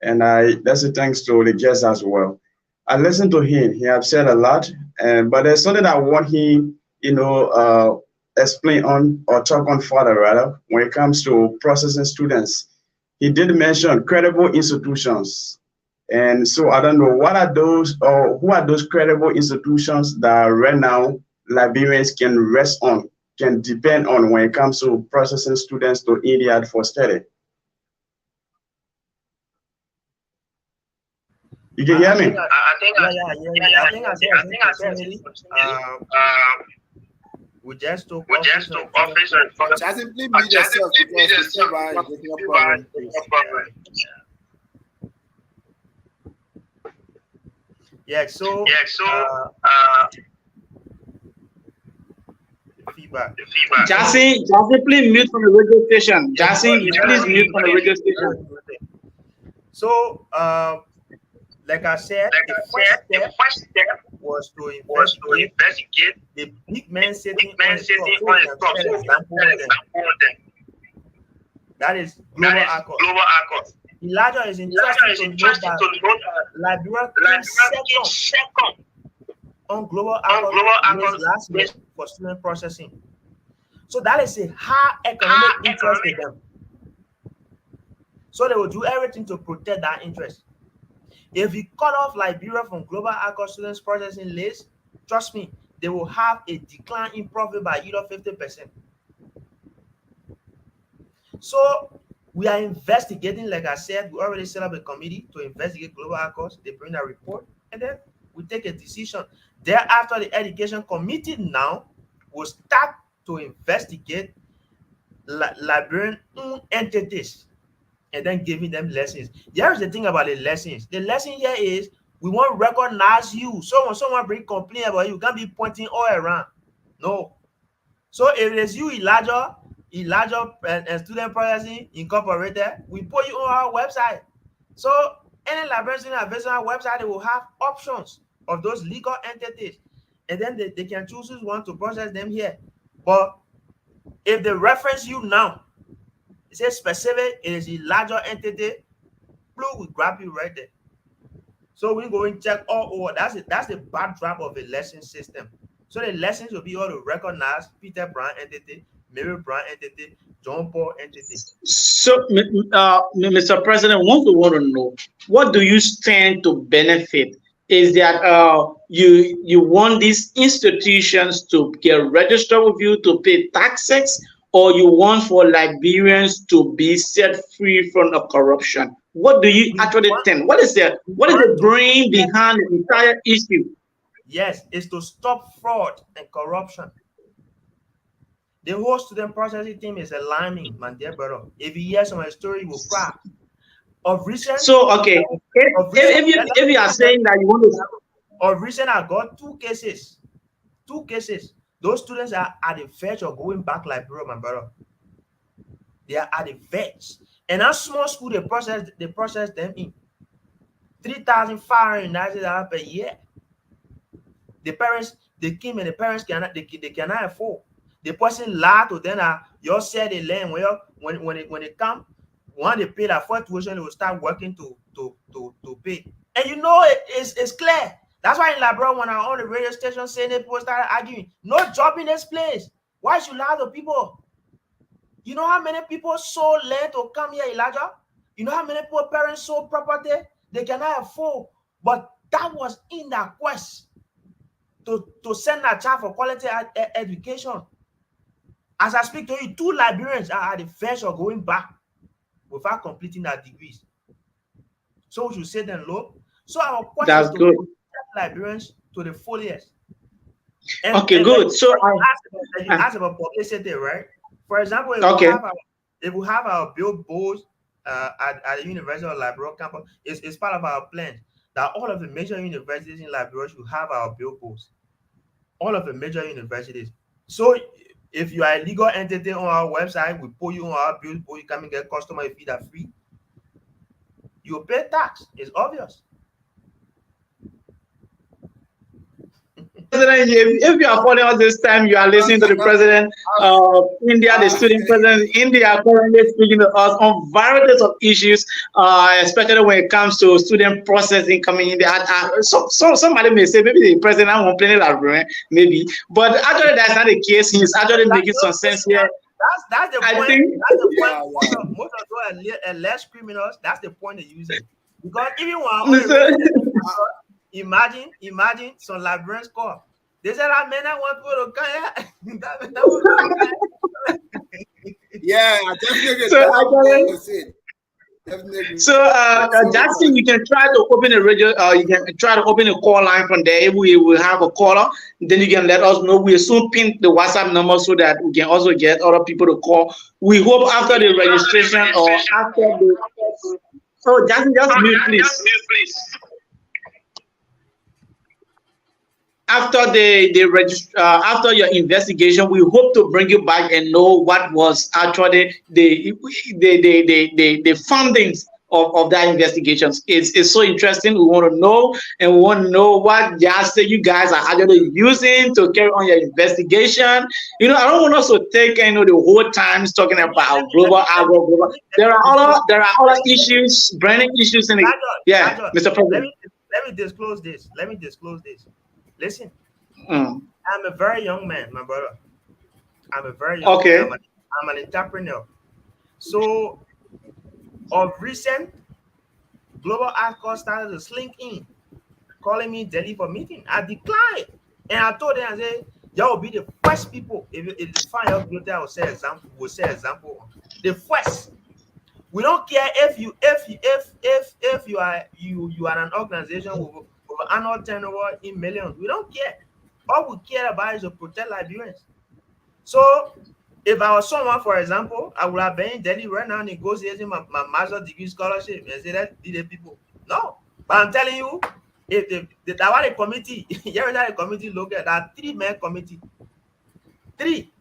D: And that's a thanks to the guests as well. I listened to him. He have said a lot, but there's something I want him, explain on or talk on further rather when it comes to processing students. He did mention credible institutions, and so I don't know what are those or who are those credible institutions that right now Liberians can rest on, can depend on when it comes to processing students to India for study. You can hear me?
C: I think I said opportunity. We just took office and
B: Just simply mute yourself because the server is getting a problem.
C: Yeah, so feedback.
A: Justin, please mute from the radio station. Justin, please mute from the radio station.
C: So, like I said, the first step was to investigate the big man sitting on the top. So example of them. That is global accord. Elijah is interested to know that Liberia came second on global accord last year for student processing. So that is a high economic interest to them. So they will do everything to protect that interest. If you cut off Liberia from global accord students processing list, trust me, they will have a decline in profit by either 50%. So we are investigating, like I said, we already set up a committee to investigate global accords. They bring a report, and then we take a decision. Thereafter, the education committee now will start to investigate Liberian entities and then giving them lessons. Here's the thing about the lessons. The lesson here is we won't recognize you. So when someone bring complaint about you can't be pointing all around. No. So if it is you, Elijah and Student Processing Incorporated, we put you on our website. So any Liberian student on our website, they will have options of those legal entities. And then they can choose who want to process them here. But if they reference you now, it says specific, it is a larger entity, Blue will grab you right there. So we go and check all over. That's the backdrop of the lesson system. So the lessons will be able to recognize Peter Brown entity, Mary Brown entity, John Paul entity.
A: So, Mr. President, what we want to know, what do you stand to benefit? Is that you want these institutions to get registered with you to pay taxes, or you want for Liberians to be set free from the corruption? What do you actually think? What is the brain behind the entire issue?
C: Yes, it's to stop fraud and corruption. The whole student processing team is alarming, my dear brother. If you hear some of the story, you will cry. Of recent,
A: so okay, if you are saying that you want to,
C: of recent, I got two cases. Those students are at the verge of going back Liberia, my brother. They are at the verge. And that small school, they process them in $3,590 per year. The parents, they came and the parents cannot afford. The person lied to them that you said they learn well. When they come, when they pay that first tuition, they will start working to pay. And you know it's clear. That's why in Liberia, when I'm on the radio station saying that, people started arguing, no job in this place. Why should you lie to people? You know how many people sold land to come here, Elijah? You know how many people parents sold property they cannot afford? But that was in that quest to send that child for quality education. As I speak to you, 2 Liberians are at the verge of going back without completing their degrees. So we should say them low. So our question is to protect Liberians to the fullest.
A: Okay,
C: And when
A: good. So
C: you ask about publicity, right? For example,
A: okay.
C: if we have our billboards at the University of Liberia campus, it's part of our plan that all of the major universities in Liberia should have our billboards. All of the major universities. So if you are a legal entity on our website, we put you on our billboard, you come and get customer feed are free. You pay tax. It's obvious.
A: President, if you are following us this time, you are listening to the president of India, the student president of India, currently speaking to us on varieties of issues, especially when it comes to student processing coming in there. So somebody may say maybe the president won't play Librarian, maybe, but actually that's not the case. He's actually making some sense here.
C: That's the
A: I
C: point.
A: think.
C: That's the point. Most of those are less criminals. That's the point they're using. Because even when imagine some Liberians call. They said, "I man, I want to go."
B: Yeah, definitely.
A: Jackson, you can try to open a radio. You can try to open a call line from there. If we will have a caller, then you can let us know. We'll soon pin the WhatsApp number so that we can also get other people to call. We hope after the registration or after the. So Jackson, just mute, please. After after your investigation, we hope to bring you back and know what was actually the findings of that investigations. It's so interesting. We want to know, and we want to know what you guys are actually using to carry on your investigation. I don't want us to take the whole time talking about global. There are other issues, branding issues in it. Yeah, Mr. President.
C: Let me disclose this. Listen,
A: Mm.
C: I'm a very young man, my brother. I'm a very young
A: Okay.
C: man. I'm an entrepreneur. So, of recent, Global Accord started to slink in, calling me Delhi for meeting. I declined. And I told them, I said, y'all will be the first people. If you find out guilty, I will say example. The first. We don't care if you are an organization with annual turnover in millions. We don't care. All we care about is to protect Liberians. So if I was someone, for example, I would have been in Delhi right now negotiating my master's degree scholarship and say that did the people. No. But I'm telling you, if the committee, here the committee look at that 3-man committee. 3.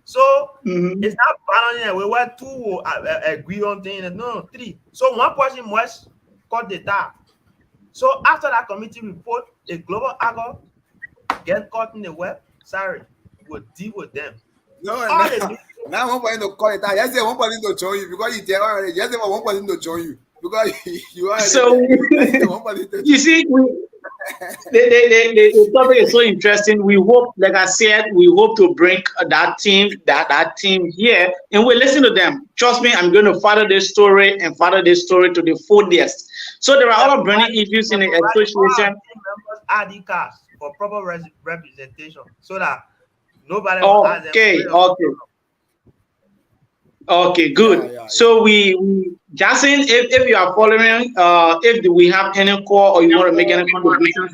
C: So it's not balancing. We were 2 agree on things. No, 3. So one person must cut the tab. So after that committee report, a global accord get caught in the web. Sorry, we'll deal with them.
B: No. Now one person to call it out. Just say one person to join you because you tell already. Just say one person to join you because you are.
A: So you see, the topic is so interesting. We hope, like I said, we hope to bring that team here, and we listen to them. Trust me, I'm going to follow this story to the fullest. So there are other burning issues in the association.
C: ID cards for proper representation, so that nobody.
A: Okay, good. Yeah. So we Jackson, if you are following, if we have any call or you want to make any contributions,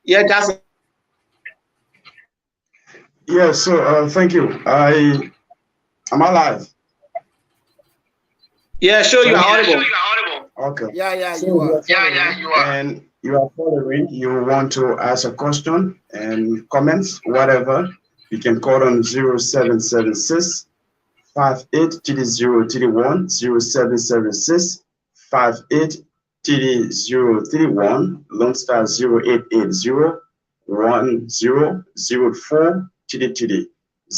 A: yeah, Jackson.
D: Yeah. So thank you. I'm alive.
A: Yeah, sure. You are audible.
D: Okay.
B: Yeah, you are.
D: And you are following. You want to ask a question and comments, whatever. You can call on 0776. 583031 0776 583031 Lone Star 0880 1004 33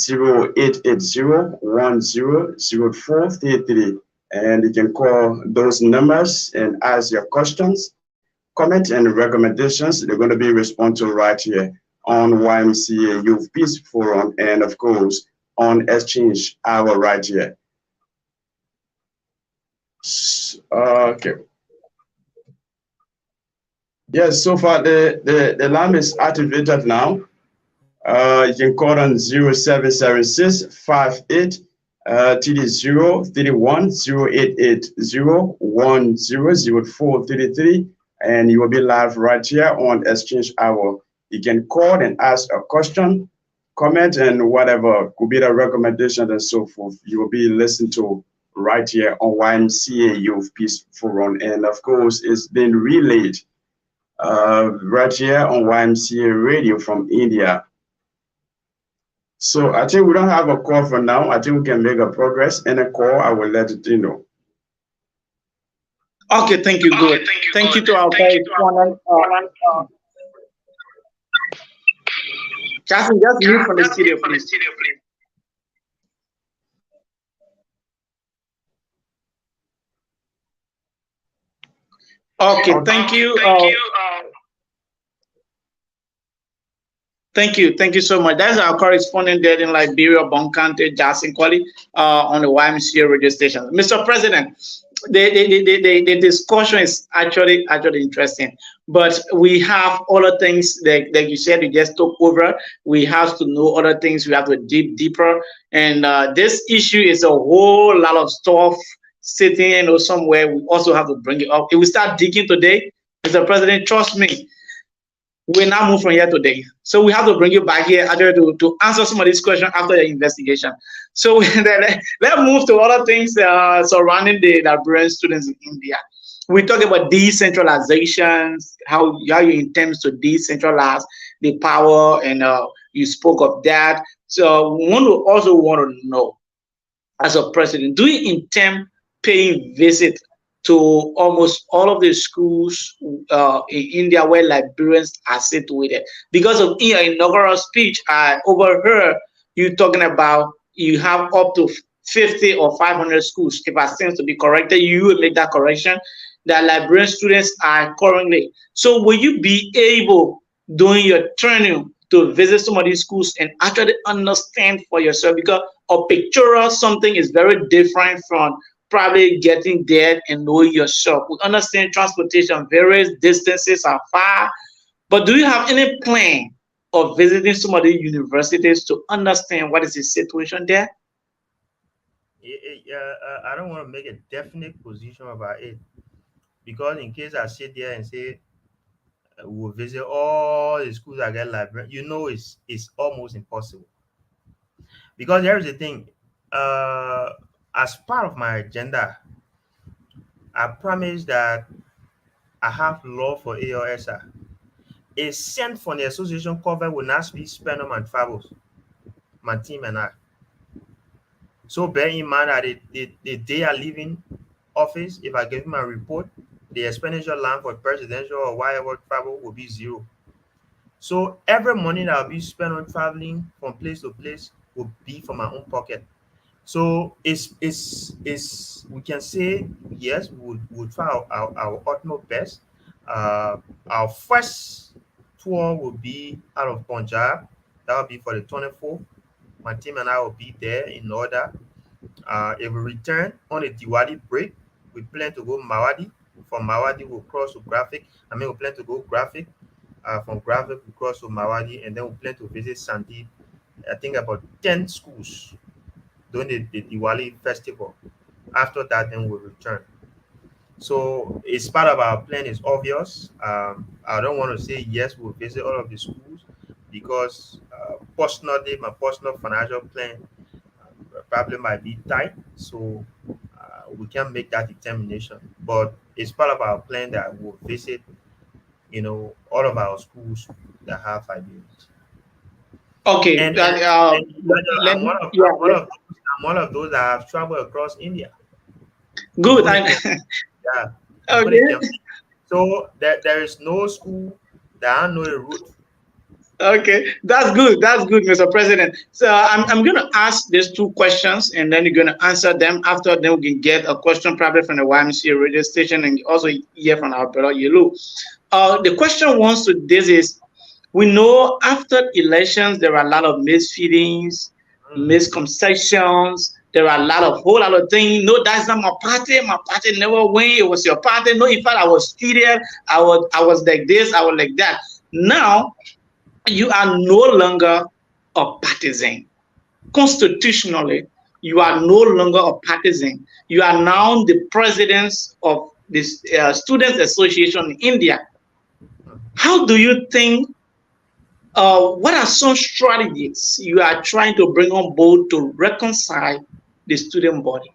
D: 0880 1004 33, and you can call those numbers and ask your questions, comments, and recommendations. They're going to be responded to right here on YMCA Youth Peace Forum, and of course on Exchange Hour right here. Okay. Yes, so far the line is activated now. You can call on 0776 58 30 31 0880 1004 33, and you will be live right here on Exchange Hour. You can call and ask a question, comment, and whatever could be the recommendation and so forth. You will be listened to right here on YMCA Youth Peace Forum. And of course, it's been relayed right here on YMCA Radio from India. So I think we don't have a call for now. I think we can make a progress and a call. I will let it know.
A: Okay, thank you. Good. Thank you to our correspondent. Justin, just mute from the studio, please. Okay, thank you. Thank you so much. That's our correspondent there in Liberia, Bonkante, Jason Kwali, on the YMCA radio station. Mr. President, the discussion is actually interesting, but we have other things that you said you just took over. We have to know other things. We have to dig deeper, and this issue is a whole lot of stuff sitting, somewhere. We also have to bring it up. If we start digging today, Mr. President, trust me, we now move from here today. So we have to bring you back here to answer some of these questions after the investigation. So let's move to other things surrounding the Liberian students in India. We talk about decentralization, how you intend to decentralize the power, and you spoke of that. So we also want to know, as a president, do you intend paying visit to almost all of the schools in India where Liberians are situated? Because of in your inaugural speech, I overheard you talking about you have up to 50 or 500 schools. If I seem to be corrected, you will make that correction, that Liberian students are currently. So will you be able, during your training, to visit some of these schools and actually understand for yourself? Because a pictorial something is very different from probably getting there and knowing yourself. We understand transportation, various distances are far, but do you have any plan of visiting some of the universities to understand what is the situation there?
C: I don't want to make a definite position about it, because in case I sit there and say we'll visit all the schools I get library, it's almost impossible. Because here's the thing, as part of my agenda, I promise that I have law for AOSR. A cent from the association cover will not be spent on my travels, my team and I. So bear in mind that the day I leaving office, if I give him a report, the expenditure line for presidential or whatever travel will be zero. So every money that will be spent on traveling from place to place will be from my own pocket. So it's we can say yes, we'll try our utmost best. Our first tour will be out of Punjab. That will be for the 24th. My team and I will be there in order. If we return on a Diwali break, we plan to go Mawadi. From Mawadi, we'll cross to Graphic. We plan to go Graphic. From Graphic, we cross to Mawadi, and then we plan to visit Sandeep. I think about 10 schools during the Diwali festival. After that, then we'll return. So it's part of our plan. Is obvious. I don't want to say yes, we'll visit all of the schools, because personally, my personal financial plan probably might be tight. So we can't make that determination. But it's part of our plan that we'll visit, all of our schools that have Liberians.
A: Okay,
C: And,
A: that,
C: and, and
A: let
C: I'm
A: me,
C: one of
A: yeah,
C: I'm one of I'm one of those that have traveled across India.
A: good.
C: Before they can, yeah, before they can.
A: Okay,
C: So there is no school that I know a route.
A: okay, that's good. That's good, Mr. President. So I'm going to ask these two questions, and then you're going to answer them. After, then we can get a question probably from the YMCA radio station, and also hear from our brother Yelu. The question wants to this is, we know after elections there are a lot of misfeedings,
C: Mm.
A: misconceptions. There are a lot of whole lot of things. No, that's not my party. My party never win. It was your party. No, in fact, I was cheated. I was like this. I was like that. Now you are no longer a partisan. Constitutionally, you are no longer a partisan. You are now the president of this Students Association in India.
C: Hmm.
A: How do you think? What are some strategies you are trying to bring on board to reconcile the student body?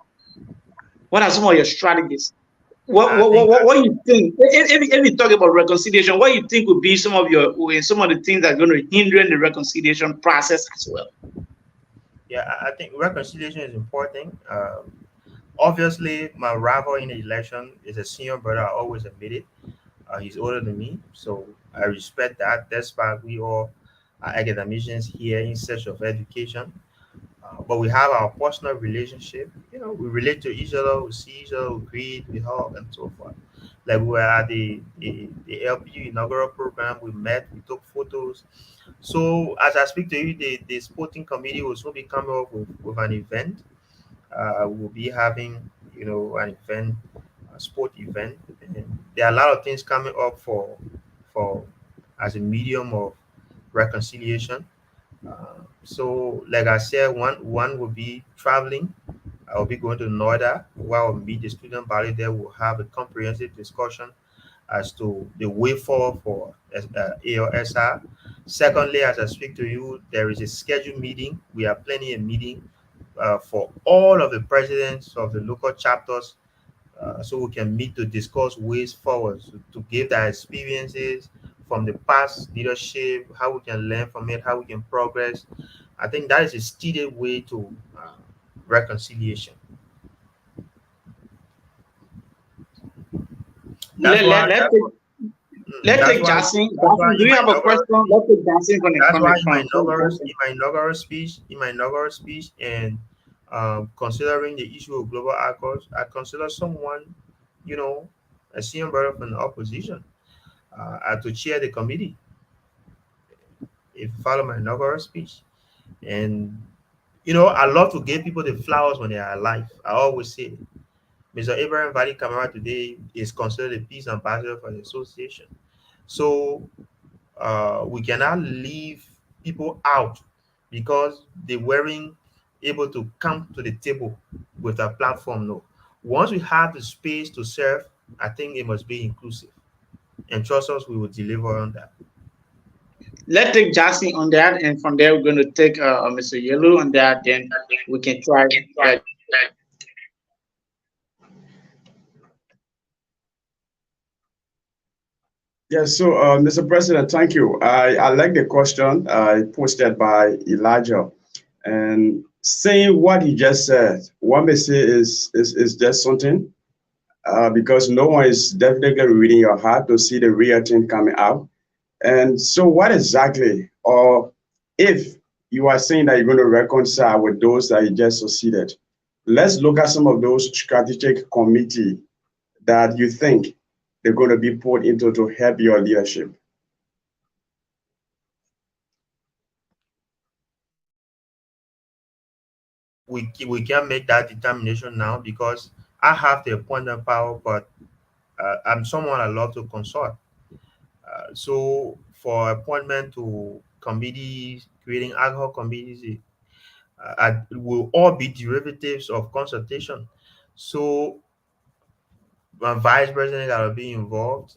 A: What are some of your strategies?
C: I think
A: What you think? If you talk about reconciliation, what you think would be some of the things that are going to hinder the reconciliation process as well?
C: yeah, I think reconciliation is important. Obviously, my rival in the election is a senior brother. I always admit it. He's older than me, so I respect that. Despite we all are academicians here in search of education, but we have our personal relationship. You know, we relate to each other, we see each other, we greet, we hug, and so forth. Like we were at the LPU inaugural program, we met, we took photos. So as I speak to you, the sporting committee will soon be coming up with an event. We'll be having, an event, a sport event. And there are a lot of things coming up for as a medium of reconciliation. So, like I said, one will be traveling. I will be going to NORDA where I'll meet the student body there. We'll have a comprehensive discussion as to the way forward for AOSR. Secondly, as I speak to you, there is a scheduled meeting. We are planning a meeting for all of the presidents of the local chapters, so we can meet to discuss ways forward, to give their experiences from the past leadership, how we can learn from it, how we can progress. I think that is a stated way to reconciliation. That's
A: Let,
C: why
A: let, let's
C: that's
A: take,
C: why,
A: let's
C: that's
A: take
C: why
A: Jackson.
C: that's why
A: Jackson, do
C: in
A: you
C: my
A: have a
C: inaugural
A: question? Let's take Jackson from
C: that's why in my
A: the front.
C: inaugural in my inaugural speech and considering the issue of global accords, I consider someone, you know, a senior brother from the opposition, to chair the committee if you follow my inaugural speech. And I love to give people the flowers when they are alive. I always say Mr. Abraham Valley Camara today is considered a peace ambassador for the association. So we cannot leave people out because they weren't able to come to the table with a platform. No. Once we have the space to serve, I think it must be inclusive. And trust us, we will deliver on that.
A: Let's take Jackson on that, and from there we're going to take Mr. Yellow on that. Then we can try.
D: Yes, so Mr. President, thank you. I like the question posted by Elijah. And saying what he just said, one may say is just something, because no one is definitely reading your heart to see the real thing coming out. And so, what exactly, or if you are saying that you're going to reconcile with those that you just succeeded, let's look at some of those strategic committee that you think they're going to be put into to help your leadership.
C: We can't make that determination now because I have the appointment power, but I'm someone I love to consult. So for appointment to committees, creating ad hoc committees, it will all be derivatives of consultation. So my vice president gotta be involved,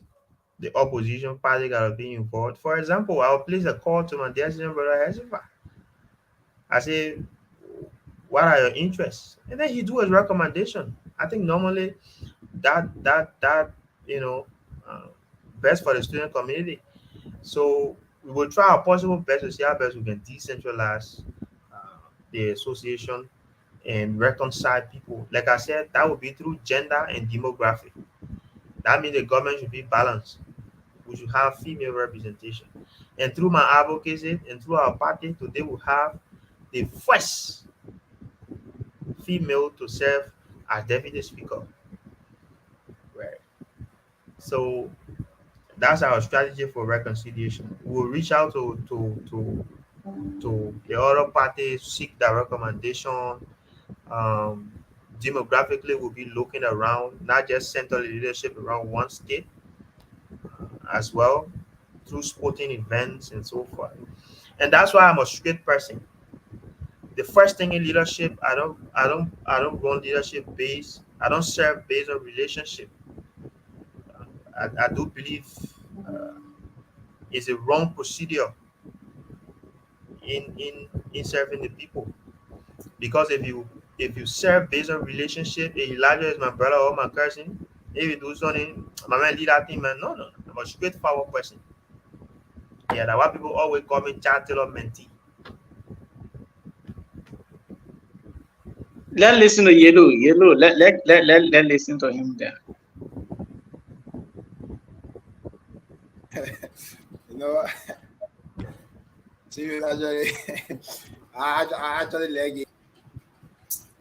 C: the opposition party gotta be involved. For example, I'll place a call to my dear senior brother Hesifa. I say, what are your interests? And then he do his recommendation. I think normally that you know uh, best for the student community. So we will try our possible best to see how best we can decentralize the association and reconcile people. Like I said, that would be through gender and demographic. That means the government should be balanced. We should have female representation. And through my advocacy and through our party, today we have the first female to serve as deputy speaker. Right. So that's our strategy for reconciliation. We'll reach out to the other parties, seek their recommendation. Um, Demographically, we'll be looking around, not just central leadership around one state as well, through sporting events and so forth. And that's why I'm a straight person. The first thing in leadership, I don't run leadership based. I don't serve based on relationship. I do believe it's a wrong procedure in serving the people. Because if you serve based on relationship, Elijah is my brother or my cousin. If you do something, my man lead that thing, man. No, no, no. I'm a straightforward person. Yeah, that's why people always call me chattel or mentee.
A: Let's listen to Yellow. Yellow. Let listen to him there.
B: You know, see, actually, I actually like it.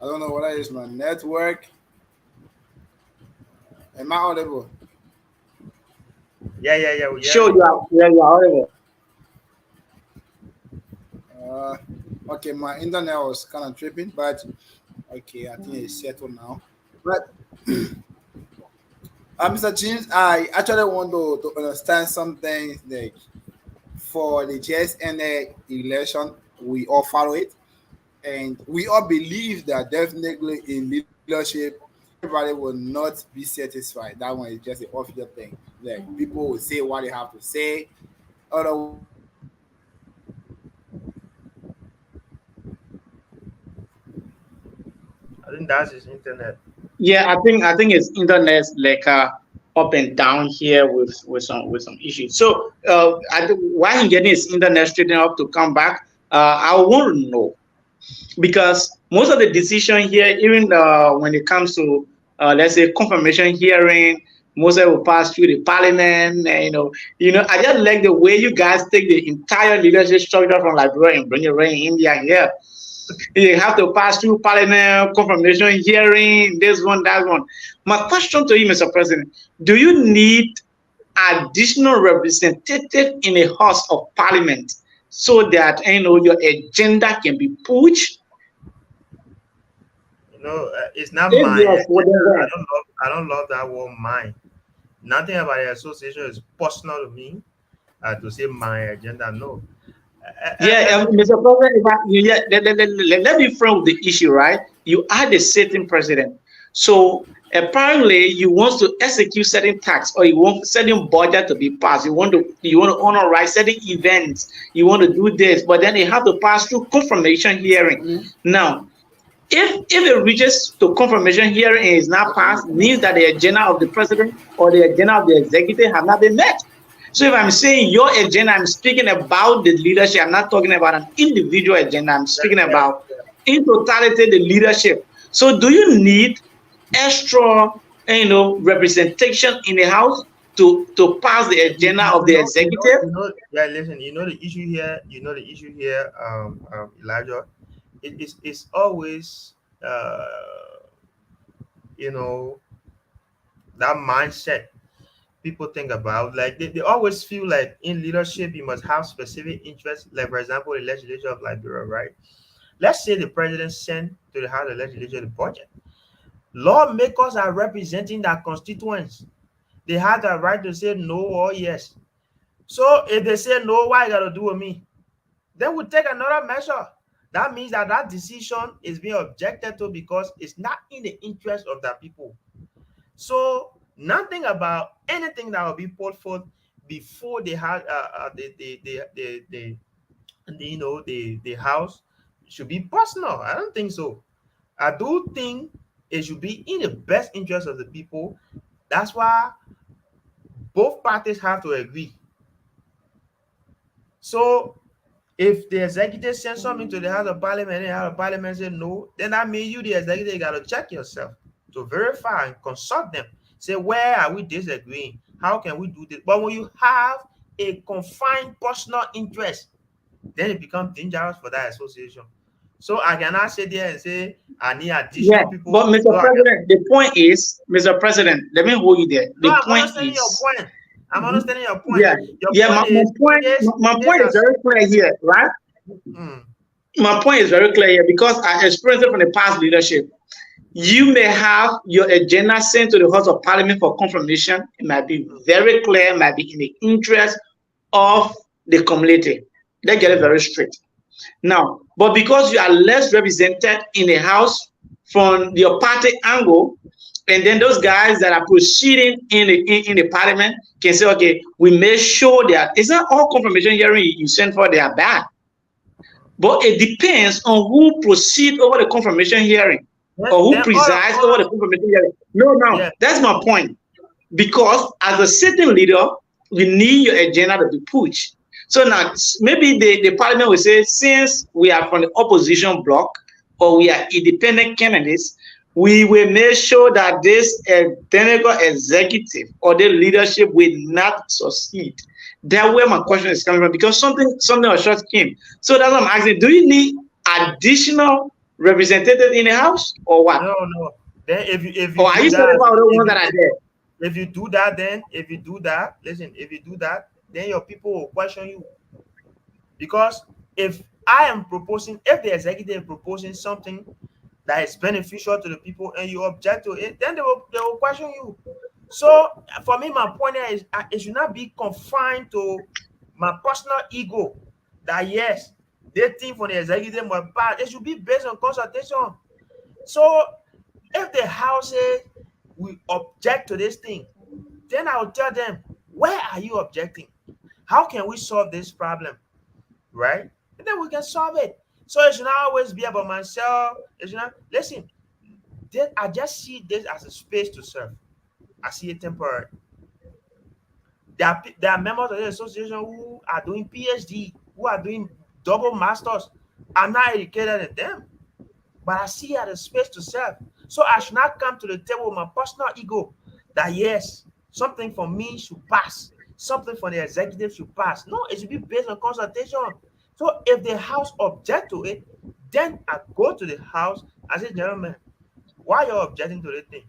B: I don't know what it is, my network. Am I audible?
C: Yeah, yeah, yeah, yeah.
A: Sure, you are audible.
B: Uh, okay, my internet was kind of tripping, but okay, I think it's settled now. But Mr. James, I actually want to understand something like for the JSNA election, we all follow it, and we all believe that definitely in leadership, everybody will not be satisfied. That one is just an official thing. Like people will say what they have to say. Otherwise, they will not be satisfied.
C: I think that's his internet.
A: Yeah, I think it's internet's like up and down here with some issues. So while he getting his internet straightened up to come back, I want to know because most of the decision here, even when it comes to let's say confirmation hearing, most of it will pass through the parliament. And, I just like the way you guys take the entire leadership structure from Liberia and bring it right in India here. You have to pass through parliament, confirmation hearing, this one, that one. My question to you, Mr. President, do you need additional representative in a house of parliament so that your agenda can be pushed?
C: It's not
A: If
C: mine.
A: yes, what
C: I
A: then?
C: don't love. I don't love that word mine. Nothing about the association is personal to me. To say my agenda, no.
A: Yeah,
C: Everything.
A: Mr. President, if yeah, let me frame the issue, right? You are the sitting president. So apparently you want to execute certain tax or you want certain budget to be passed. You want to honor right certain events. You want to do this, but then they have to pass through confirmation hearing. Now, if it reaches to confirmation hearing and is not passed, means that the agenda of the president or the agenda of the executive have not been met. So if I'm saying your agenda, I'm speaking about the leadership. I'm not talking about an individual agenda. I'm speaking
C: Yeah,
A: about in totality the leadership. So do you need extra, representation in the house to pass the agenda of the executive?
C: yeah. Listen, the issue here. Elijah. It's always you know that mindset people think about. Like they always feel like in leadership you must have specific interests. Like for example, the legislature of Liberia, right? Let's say the president sent to the House of Legislature the budget. Lawmakers are representing their constituents. They have the right to say no or yes. So if they say no, why you gotta do with me? Then we take another measure. That means that decision is being objected to because it's not in the interest of the people. So nothing about anything that will be put forth before they had the house should be personal. I don't think so. I do think it should be in the best interest of the people. That's why both parties have to agree. So if the executive sends something to the House of Parliament and the House of Parliament said no, then that means you, the executive, got to check yourself to verify and consult them. Say, where are we disagreeing? How can we do this? But when you have a confined personal interest, then it becomes dangerous for that association. So I cannot sit there and say, I need
A: Yeah,
C: additional people.
A: but Mr.
C: So I can,
A: President, the point is, Mr. President, let me hold you there.
C: no,
A: The
C: I'm
A: point
C: understanding your
A: is,
C: point. I'm understanding your point.
A: yeah,
C: Your
A: yeah.
C: point is,
A: My
C: in this
A: point is
C: as
A: very clear here, right?
C: mm,
A: My point is very clear here because I experienced it from the past leadership. You may have your agenda sent to the House of Parliament for confirmation. It might be very clear, it might be in the interest of the community. They get it very straight. Now, but because you are less represented in the House from your party angle, And then those guys that are proceeding in the parliament can say, okay, we made sure that it's not all confirmation hearing you send for they are bad, but it depends on who proceed over the confirmation hearing or who
C: Then
A: presides over the confirmation hearing. No, no,
C: yeah,
A: that's my point. Because as a sitting leader, we need your agenda to be pushed. So now maybe the parliament will say, since we are from the opposition bloc or we are independent candidates, we will make sure that this technical executive or the leadership will not succeed. That's where my question is coming from because something was short came. So that's what I'm asking. Do you need additional representative in the house or what?
C: no. Then if you
A: Or are
C: do
A: you
C: that,
A: satisfied with the
C: if
A: ones
C: you
A: that are there?
C: if you do that, then if you do that, listen, if you do that, then your people will question you. Because if I am proposing, if the executive is proposing something that is beneficial to the people and you object to it, then they will question you. So for me, my point here is it should not be confined to my personal ego. That yes, they think for the executive were bad. It should be based on consultation. So if the house says we object to this thing, then I'll tell them, where are you objecting? How can we solve this problem? Right? And then we can solve it. So it should not always be about myself. It should not listen. I just see this as a space to serve. I see it temporary. There are members of the association who are doing PhD, who are doing double masters. I'm not educated in them, but I see it as a space to serve. So I should not come to the table with my personal ego that yes, something for me should pass, something for the executive should pass. No, it should be based on consultation. So if the house object to it, then I go to the house. I say, gentlemen, why you're objecting to the thing?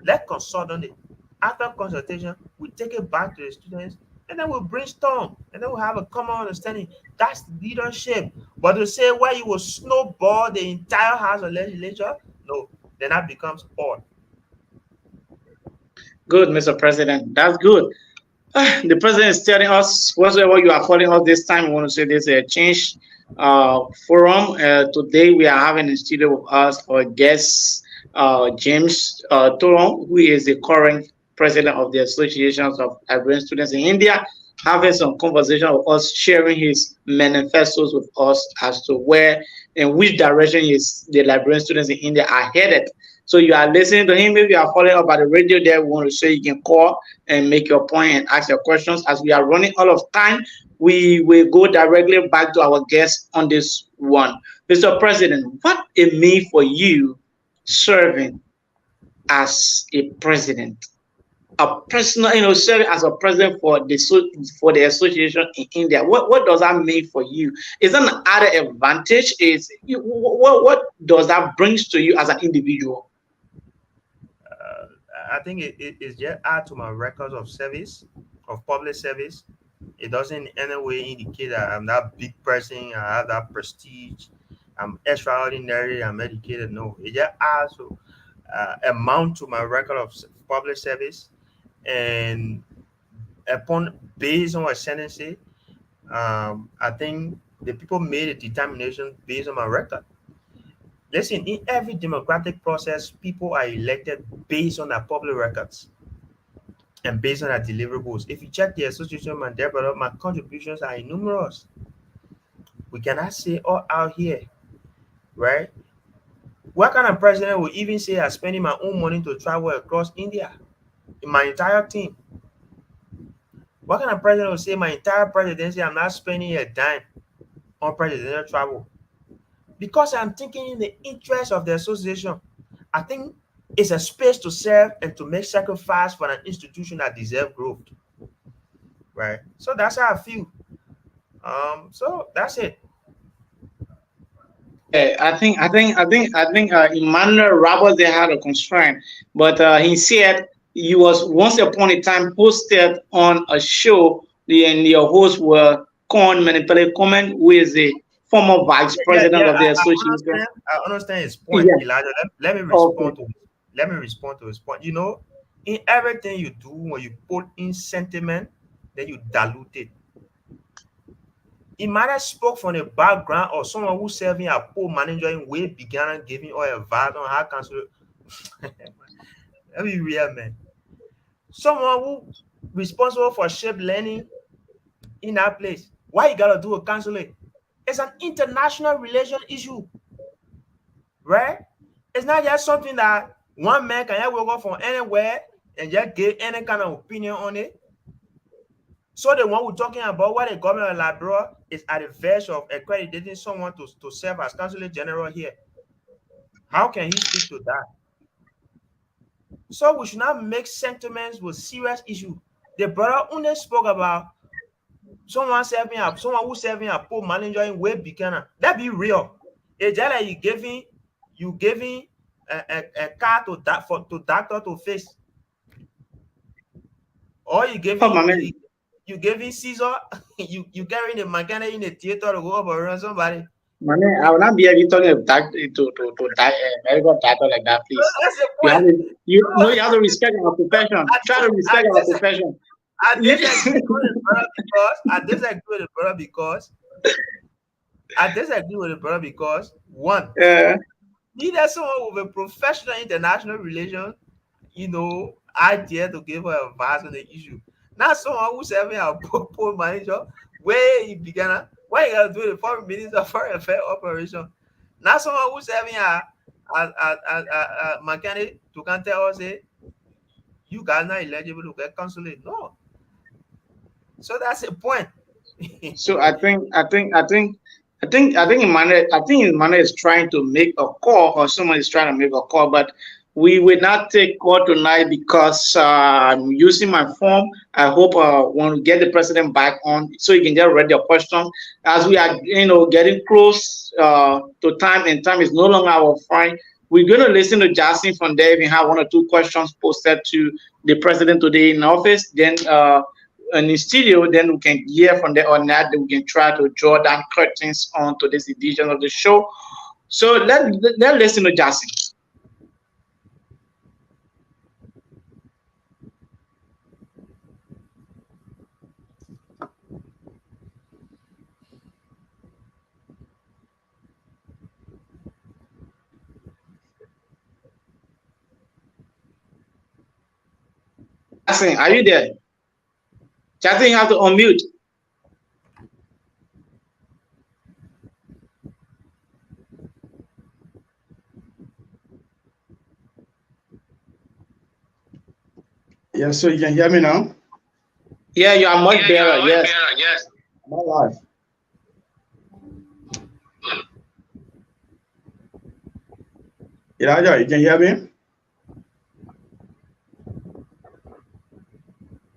C: Let's consult on it. After consultation, we take it back to the students and then we'll brainstorm and then we'll have a common understanding. That's leadership. But to say where you will snowball the entire house of legislature, no, then that becomes odd.
A: Good, Mr. President. That's good. The president is telling us whatsoever you are calling us this time. We want to say this a change forum. Today we are having in studio with us our guest James Toron, who is the current president of the Associations of Liberian Students in India, having some conversation with us, sharing his manifestos with us as to where and which direction the Liberian students in India are headed. So you are listening to him. If you are following up by the radio there, we want to say you can call and make your point and ask your questions. As we are running out of time, we will go directly back to our guest on this one. Mr. President, what it mean for you serving as a president? A personal, serving as a president for the association in India. What does that mean for you? Is that an added advantage? What does that brings to you as an individual?
C: Uh, I think it just add to my records of service, of public service. It doesn't in any way indicate that I'm that big person, I have that prestige, I'm extraordinary, I'm educated. No, it just adds to amount to my record of public service. And upon based on ascendancy, I think the people made a determination based on my record. Listen, in every democratic process, people are elected based on their public records and based on their deliverables. If you check the association man develop, my contributions are numerous. We cannot say all out here, right? What kind of president will even say I'm spending my own money to travel across India in my entire team? What kind of president will say my entire presidency I'm not spending a dime on presidential travel? Because I'm thinking in the interest of the association. I think it's a space to serve and to make sacrifice for an institution that deserves growth, right? So that's how I feel. So that's it.
A: Yeah, I think Emmanuel Roberts they had a constraint, but he said he was once upon a time hosted on a show, and your host were Con Manipulate Comment, who is the former vice president
C: Yeah.
A: of the
C: I
A: association.
C: understand. I understand his point,
A: Yeah.
C: Elijah. Let me
A: Okay.
C: respond to. Let me respond to his point. In everything you do, when you put in sentiment, then you dilute it. He might have spoke from the background or someone who's serving a poor manager in way began giving or advice on how council. Let me be real, man. Someone who responsible for shape learning in that place. Why you gotta do a consulate? It's an international relation issue, right? It's not just something that one man can just wake up from anywhere and just give any kind of opinion on it. So the one we're talking about, what the government of Liberia is at the verge of accrediting someone to serve as consulate general here. How can he speak to that? So we should not make sentiments with serious issue. The brother only spoke about someone who serving a poor manager in way Buchanan. That be real. It's just like you giving a car to doctor to face, or
A: Oh, my man.
C: you giving Caesar, you carrying the mechanic in the theater to go up around somebody.
A: My man, I will not be able to talking about medical doctor like that,
C: So
A: please.
C: that's the
A: You have
C: point.
A: to, you know,
C: So
A: you have to respect our profession. Try to
C: I,
A: respect our
C: dis-
A: profession.
C: I disagree with the brother because I disagree with the brother because one,
A: uh,
C: neither someone with a professional international relation, idea to give her advice on the issue. Not someone who's having a poor manager where he began. Why you gotta do the foreign minister for a fair operation? Not someone who's having a mechanic to can tell us, say, you guys not eligible to get consulate. No. So that's the point.
A: so I think Emmanuel is trying to make a call, or someone is trying to make a call, but we will not take call tonight because I'm using my phone. I hope when we get the president back on, so you can just read your question. As we are, getting close to time, and time is no longer our friend. We're going to listen to Justin from there. If you have one or two questions posted to the president today in office, then in the studio, then we can hear from there on that. We can try to draw down curtains onto this edition of the show. So let's listen to Justin. Justin, are you there? Justin, you have to unmute.
D: Yeah, so you can hear me now?
A: Yeah, you are much
D: Yeah, you
A: better.
D: are much
A: Yes.
D: better. Yes. Am I live? Elijah, you can hear me?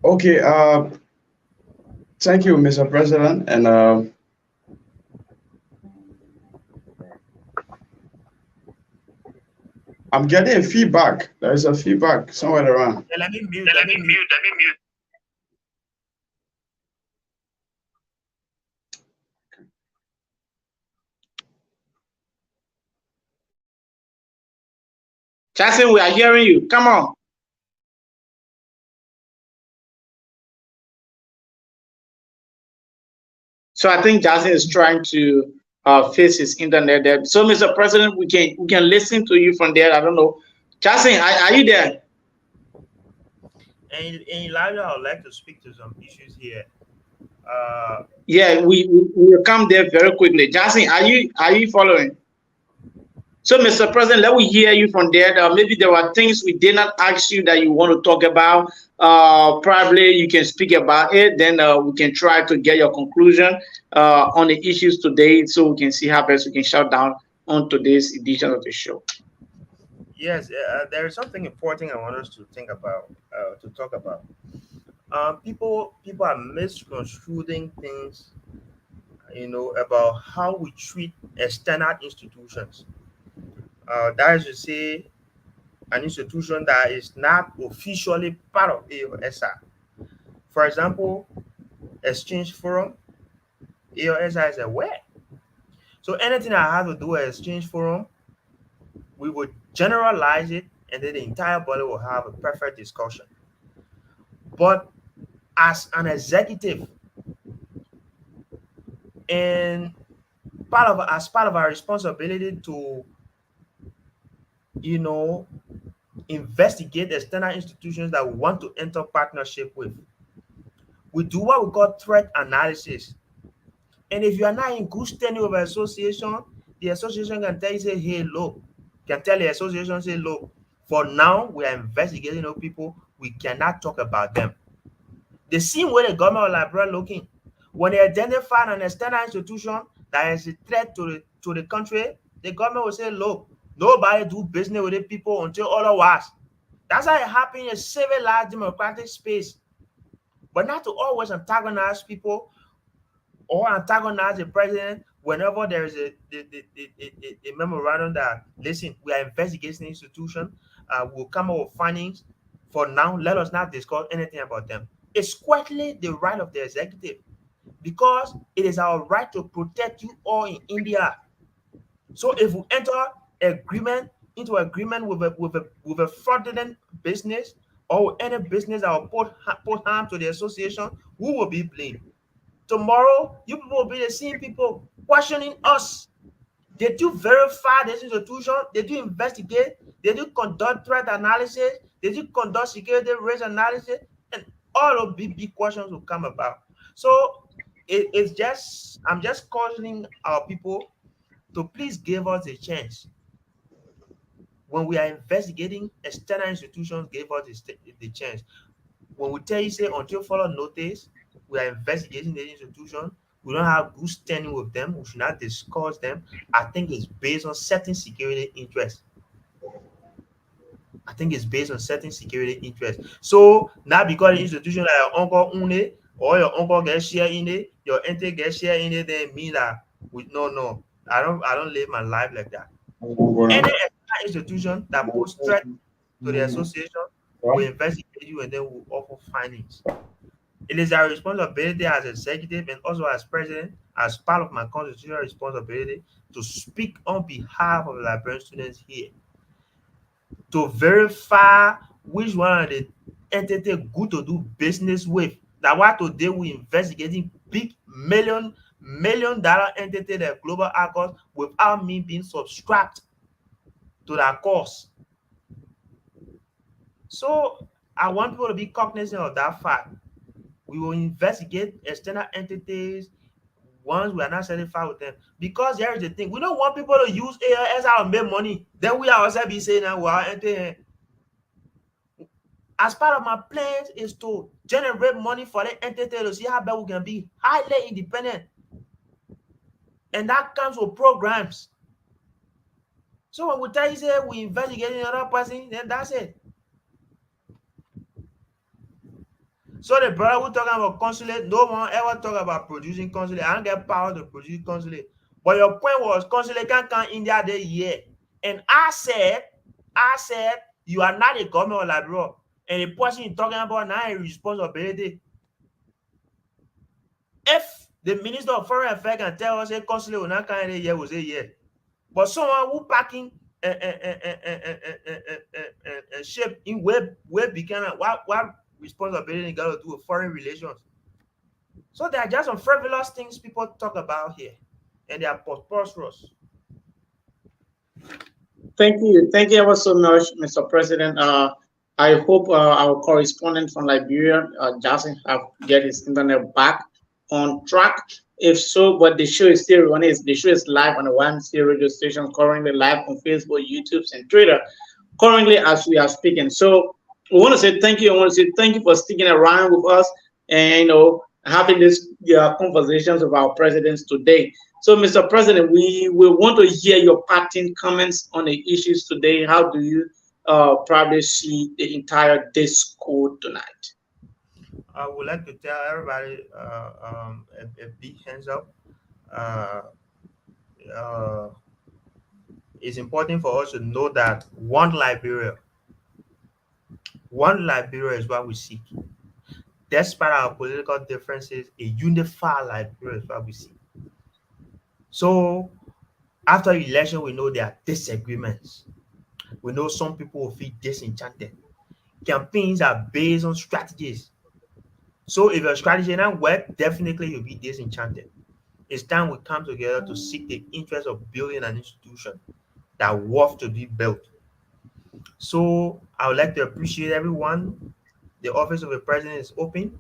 D: Okay. Thank you, Mr. President. And I'm getting feedback. There is a feedback somewhere around.
C: Yeah, let me mute.
D: Yeah,
C: Let me mute.
D: Let me mute.
A: Justin, we are hearing you. Come on. So I think Justin is trying to face his internet there. So, Mr. President, we can listen to you from there. I don't know. Justin, are you there?
C: And Elijah, I would like to speak to some issues here. Uh,
A: Yeah, we will come there very quickly. Justin, are you following? So, Mr. President, let me hear you from there. Maybe there were things we did not ask you that you want to talk about. Probably you can speak about it. Then we can try to get your conclusion on the issues today, so we can see how best we can shut down on today's edition of the show.
C: yes, there is something important I want us to think about, to talk about. People are misconstruing things, about how we treat external institutions. That is to say, an institution that is not officially part of AOSI. For example, Exchange Forum, AOSI is aware. So anything that has to do with Exchange Forum, we would generalize it, and then the entire body will have a perfect discussion. But as an executive, and part of our responsibility to, you know investigate external institutions that we want to enter partnership with. We do what we call threat analysis. And if you are not in good standing with an association, the association can tell you, say, hey, look, can tell the association, say, look, for now, we are investigating those people. We cannot talk about them. The same way the government of Liberia looking. When they identify an external institution that is a threat to the country, the government will say, look, nobody do business with the people until otherwise. That's how it happens in a civilized democratic space. But not to always antagonize people or antagonize the president whenever there is a memorandum that, listen, we are investigating the institution, we'll come up with findings. For now, let us not discuss anything about them. It's quietly the right of the executive because it is our right to protect you all in India. So if we enter agreement into agreement with a fraudulent business or any business that will put harm to the association, who will be blamed? Tomorrow, you people will be the same people questioning us. Did you verify this institution? Did you investigate? Did you conduct threat analysis? Did you conduct security risk analysis? And all of the big questions will come about. So it's just, I'm just cautioning our people to please give us a chance. When we are investigating, external institutions give us the chance. When we tell you, say, until further notice, we are investigating the institution, we don't have good standing with them, we should not discuss them. I think it's based on certain security interests. I think it's based on certain security interests. So not because the institution that your uncle own it or your uncle gets share in it, your auntie gets share in it, then mean that we no. I don't live my life like that. Any external institution that poses threat to the association will investigate you and then will offer findings. It is our responsibility as executive and also as president, as part of my constitutional responsibility, to speak on behalf of the Liberian students here, to verify which one of the entity good to do business with. That's why today we investigating big million dollar entity like Global Accords without me being subscribed to that course. So I want people to be cognizant of that fact. We will investigate external entities once we are not satisfied with them. Because here is the thing, we don't want people to use ALS and make money. Then we ourselves be saying that we are entering. As part of my plans is to generate money for the entity to see how bad we can be highly independent. And that comes with programs. So when we tell you, say, we investigate another person, then that's it. So the brother who talking about consulate, no one ever talk about producing consulate. I don't get power to produce consulate. But your point was consulate can't come India this year. And I said, you are not a government of Liberia. And the person you're talking about now is responsibility. If the Minister of Foreign Affairs can tell us a consulate will not come this year, we'll say yes. But someone who packing ship in where became what responsibility got to do with foreign relations. So there are just some frivolous things people talk about here, and they are preposterous.
A: Thank you ever so much, Mr. President. I hope our correspondent from Liberia, Jason, have get his internet back on track. If so, but the show is still running. The show is live on the YMC radio station, currently live on Facebook, YouTube, and Twitter, currently as we are speaking. So we want to say thank you. I want to say thank you for sticking around with us and having this conversations with our presidents today. So, Mr. President, we want to hear your parting comments on the issues today. How do you probably see the entire disco tonight?
C: I would like to tell everybody a big hands up. Uh, uh, it's important for us to know that one Liberia is what we seek. Despite our political differences, a unified Liberia is what we seek. So after election, we know there are disagreements. We know some people will feel disenchanted. Campaigns are based on strategies. So if your strategy not work, definitely you'll be disenchanted. It's time we come together to seek the interest of building an institution that worth to be built. So I would like to appreciate everyone. The office of the president is open.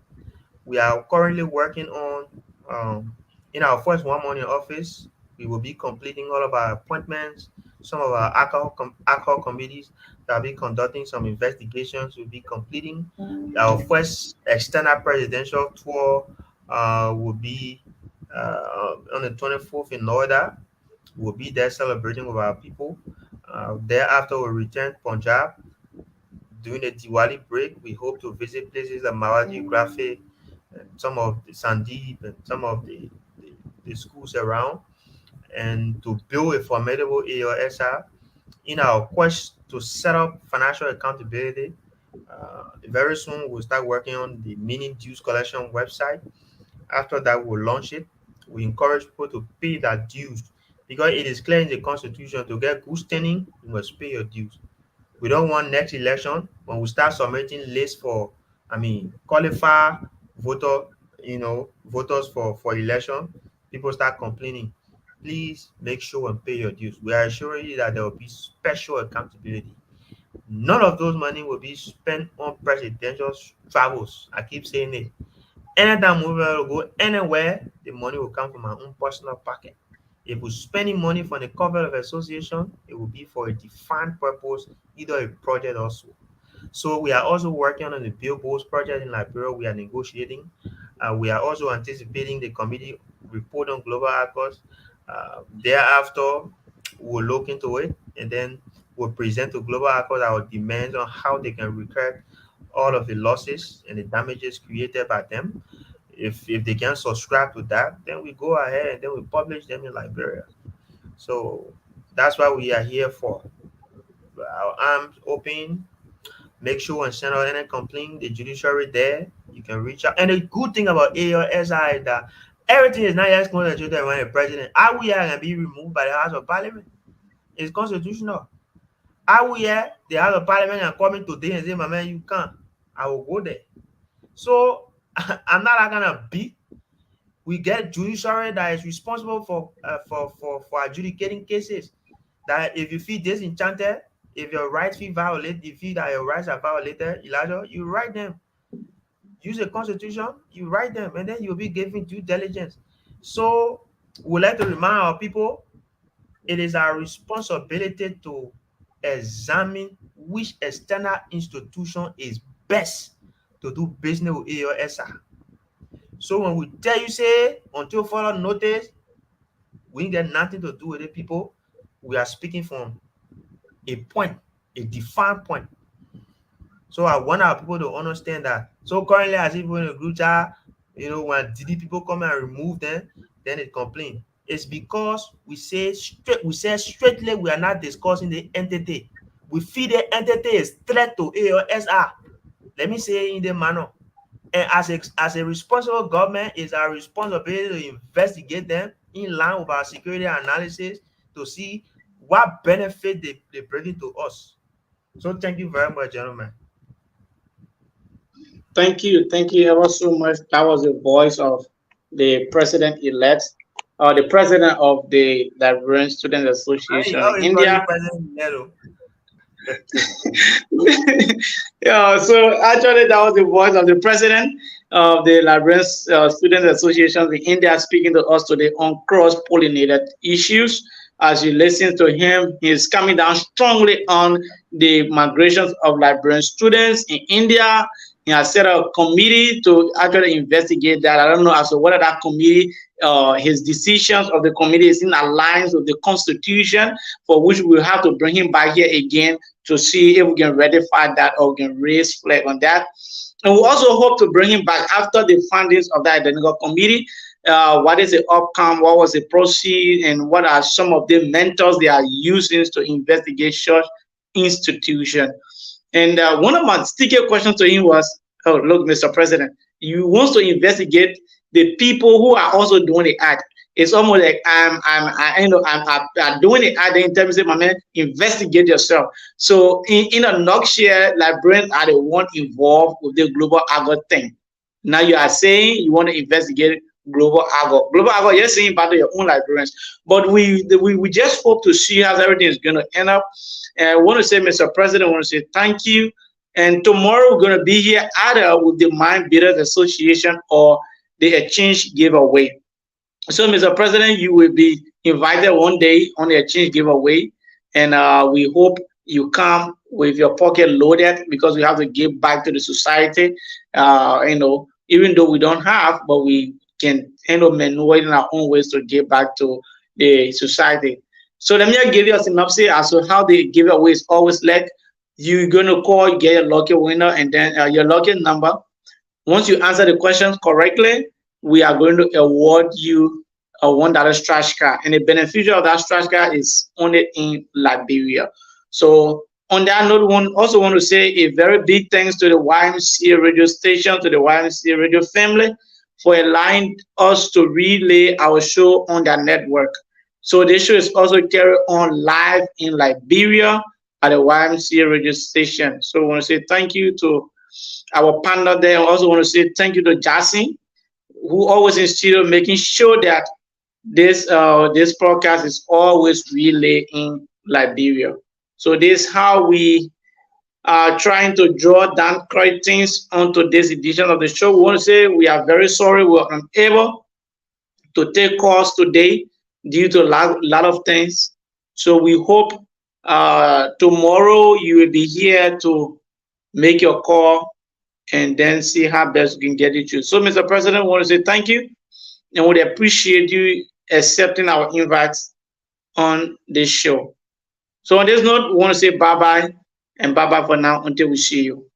C: We are currently working on in our first 1 month in office. We will be completing all of our appointments. Some of our alcohol committees that will be conducting some investigations. Will be completing our first external presidential tour. Will be on the 24th in Noida. We'll be there celebrating with our people. Thereafter, we'll return Punjab during the Diwali break. We hope to visit places like Mawar Geographic and some of the Sandeep and some of the schools around, and to build a formidable AOSR in our quest to set up financial accountability. Very soon, we'll start working on the mini dues collection website. After that, we'll launch it. We encourage people to pay their dues because it is clear in the constitution to get good standing, you must pay your dues. We don't want next election when we start submitting lists for, qualify voter, voters for election. People start complaining. Please make sure and pay your dues. We are assuring you that there will be special accountability. None of those money will be spent on presidential travels. I keep saying it. Anytime we will go anywhere, the money will come from our own personal pocket. If we're spending money for the cover of association, it will be for a defined purpose, either a project or so. So we are also working on the billboards project in Liberia. We are negotiating. We are also anticipating the committee report on global accords. Thereafter, we'll look into it and then we'll present to global accords our demands on how they can recoup all of the losses and the damages created by them. If they can subscribe to that, then we go ahead and then we publish them in Liberia. So that's why we are here for. Our arms open. Make sure and send out any complaint. The judiciary there, you can reach out. And the good thing about AOSI is that everything is not just concentrated when the president. Are we here can be removed by the House of Parliament? It's constitutional. Are we here? The House of Parliament can come in today and say, "My man, you can't." I will go there. So I'm not that kind of big. We get judiciary that is responsible for adjudicating cases. That if you feel disenchanted, if your rights feel violated, you feel that your rights are violated, Elijah, you write them. Use the constitution, you write them, and then you'll be given due diligence. So we like to remind our people it is our responsibility to examine which external institution is best to do business with AOSR. So when we tell you, say, until further notice, we ain't got nothing to do with it, people. We are speaking from a point, a defined point. So I want our people to understand that. So currently, as if we're in a group chat, when DD people come and remove them, then it complain. It's because we say straightly we are not discussing the entity. We feel the entity is threat to AOSR. Let me say in the manner. And as a responsible government, it's our responsibility to investigate them in line with our security analysis to see what benefit they bring to us. So thank you very much, gentlemen.
A: Thank you ever so much. That was the voice of the president-elect, or the president of the Liberian Student
C: I
A: Association in
C: always call you
A: India.
C: President Nero.
A: Yeah, so actually that was the voice of the president of the Liberian Student Association in India speaking to us today on cross-pollinated issues. As you listen to him, he's coming down strongly on the migrations of Liberian students in India. He has set up a committee to actually investigate that. I don't know as to whether that committee, his decisions of the committee is in alliance with the constitution, for which we'll have to bring him back here again to see if we can ratify that or we can raise flag on that. And we also hope to bring him back after the findings of that identical committee. What is the outcome? What was the proceed? And what are some of the mentors they are using to investigate such institution? And one of my sticky questions to him was, "Oh, look, Mr. President, you want to investigate the people who are also doing the act. It's almost like I'm doing the act in terms of, my man, investigate yourself." So in a nutshell, Liberians are the one involved with the global agro thing. Now you are saying you want to investigate global agro. Global agro, you're saying about your own Liberians, but we just hope to see how everything is going to end up. And I want to say, Mr. President, I want to say thank you. And tomorrow we're going to be here either with the Mind Builders Association or the exchange giveaway. So, Mr. President, you will be invited one day on the exchange giveaway, and we hope you come with your pocket loaded because we have to give back to the society. Even though we don't have, but we can maneuver in our own ways to give back to the society. So let me give you a synopsis as to how the giveaway is always like. You're going to call, you get your lucky winner, and then your lucky number. Once you answer the questions correctly, we are going to award you a $1 trash card. And the beneficiary of that trash card is only in Liberia. So on that note, we also want to say a very big thanks to the YMCA radio station, to the YMCA radio family for allowing us to relay our show on their network. So this show is also carried on live in Liberia at the YMCA radio station. So we want to say thank you to our partner there. I also want to say thank you to Jassy, who always in studio making sure that this podcast is always relayed in Liberia. So this is how we are trying to draw down curtains onto this edition of the show. We want to say we are very sorry we were unable to take calls today due to a lot of things. So we hope tomorrow you will be here to make your call and then see how best we can get it to. So, Mr. President, I want to say thank you and would appreciate you accepting our invites on this show. So on this note, we want to say bye-bye and bye-bye for now until we see you.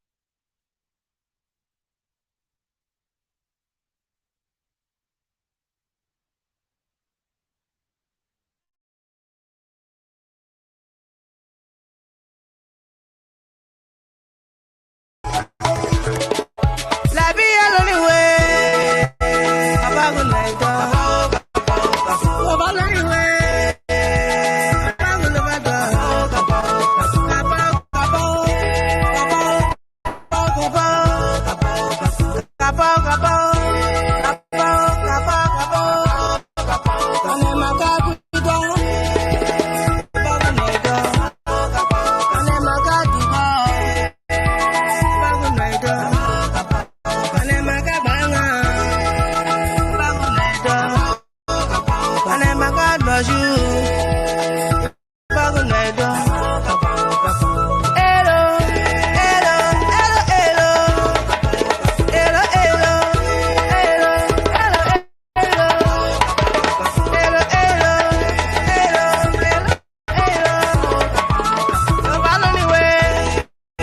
E: You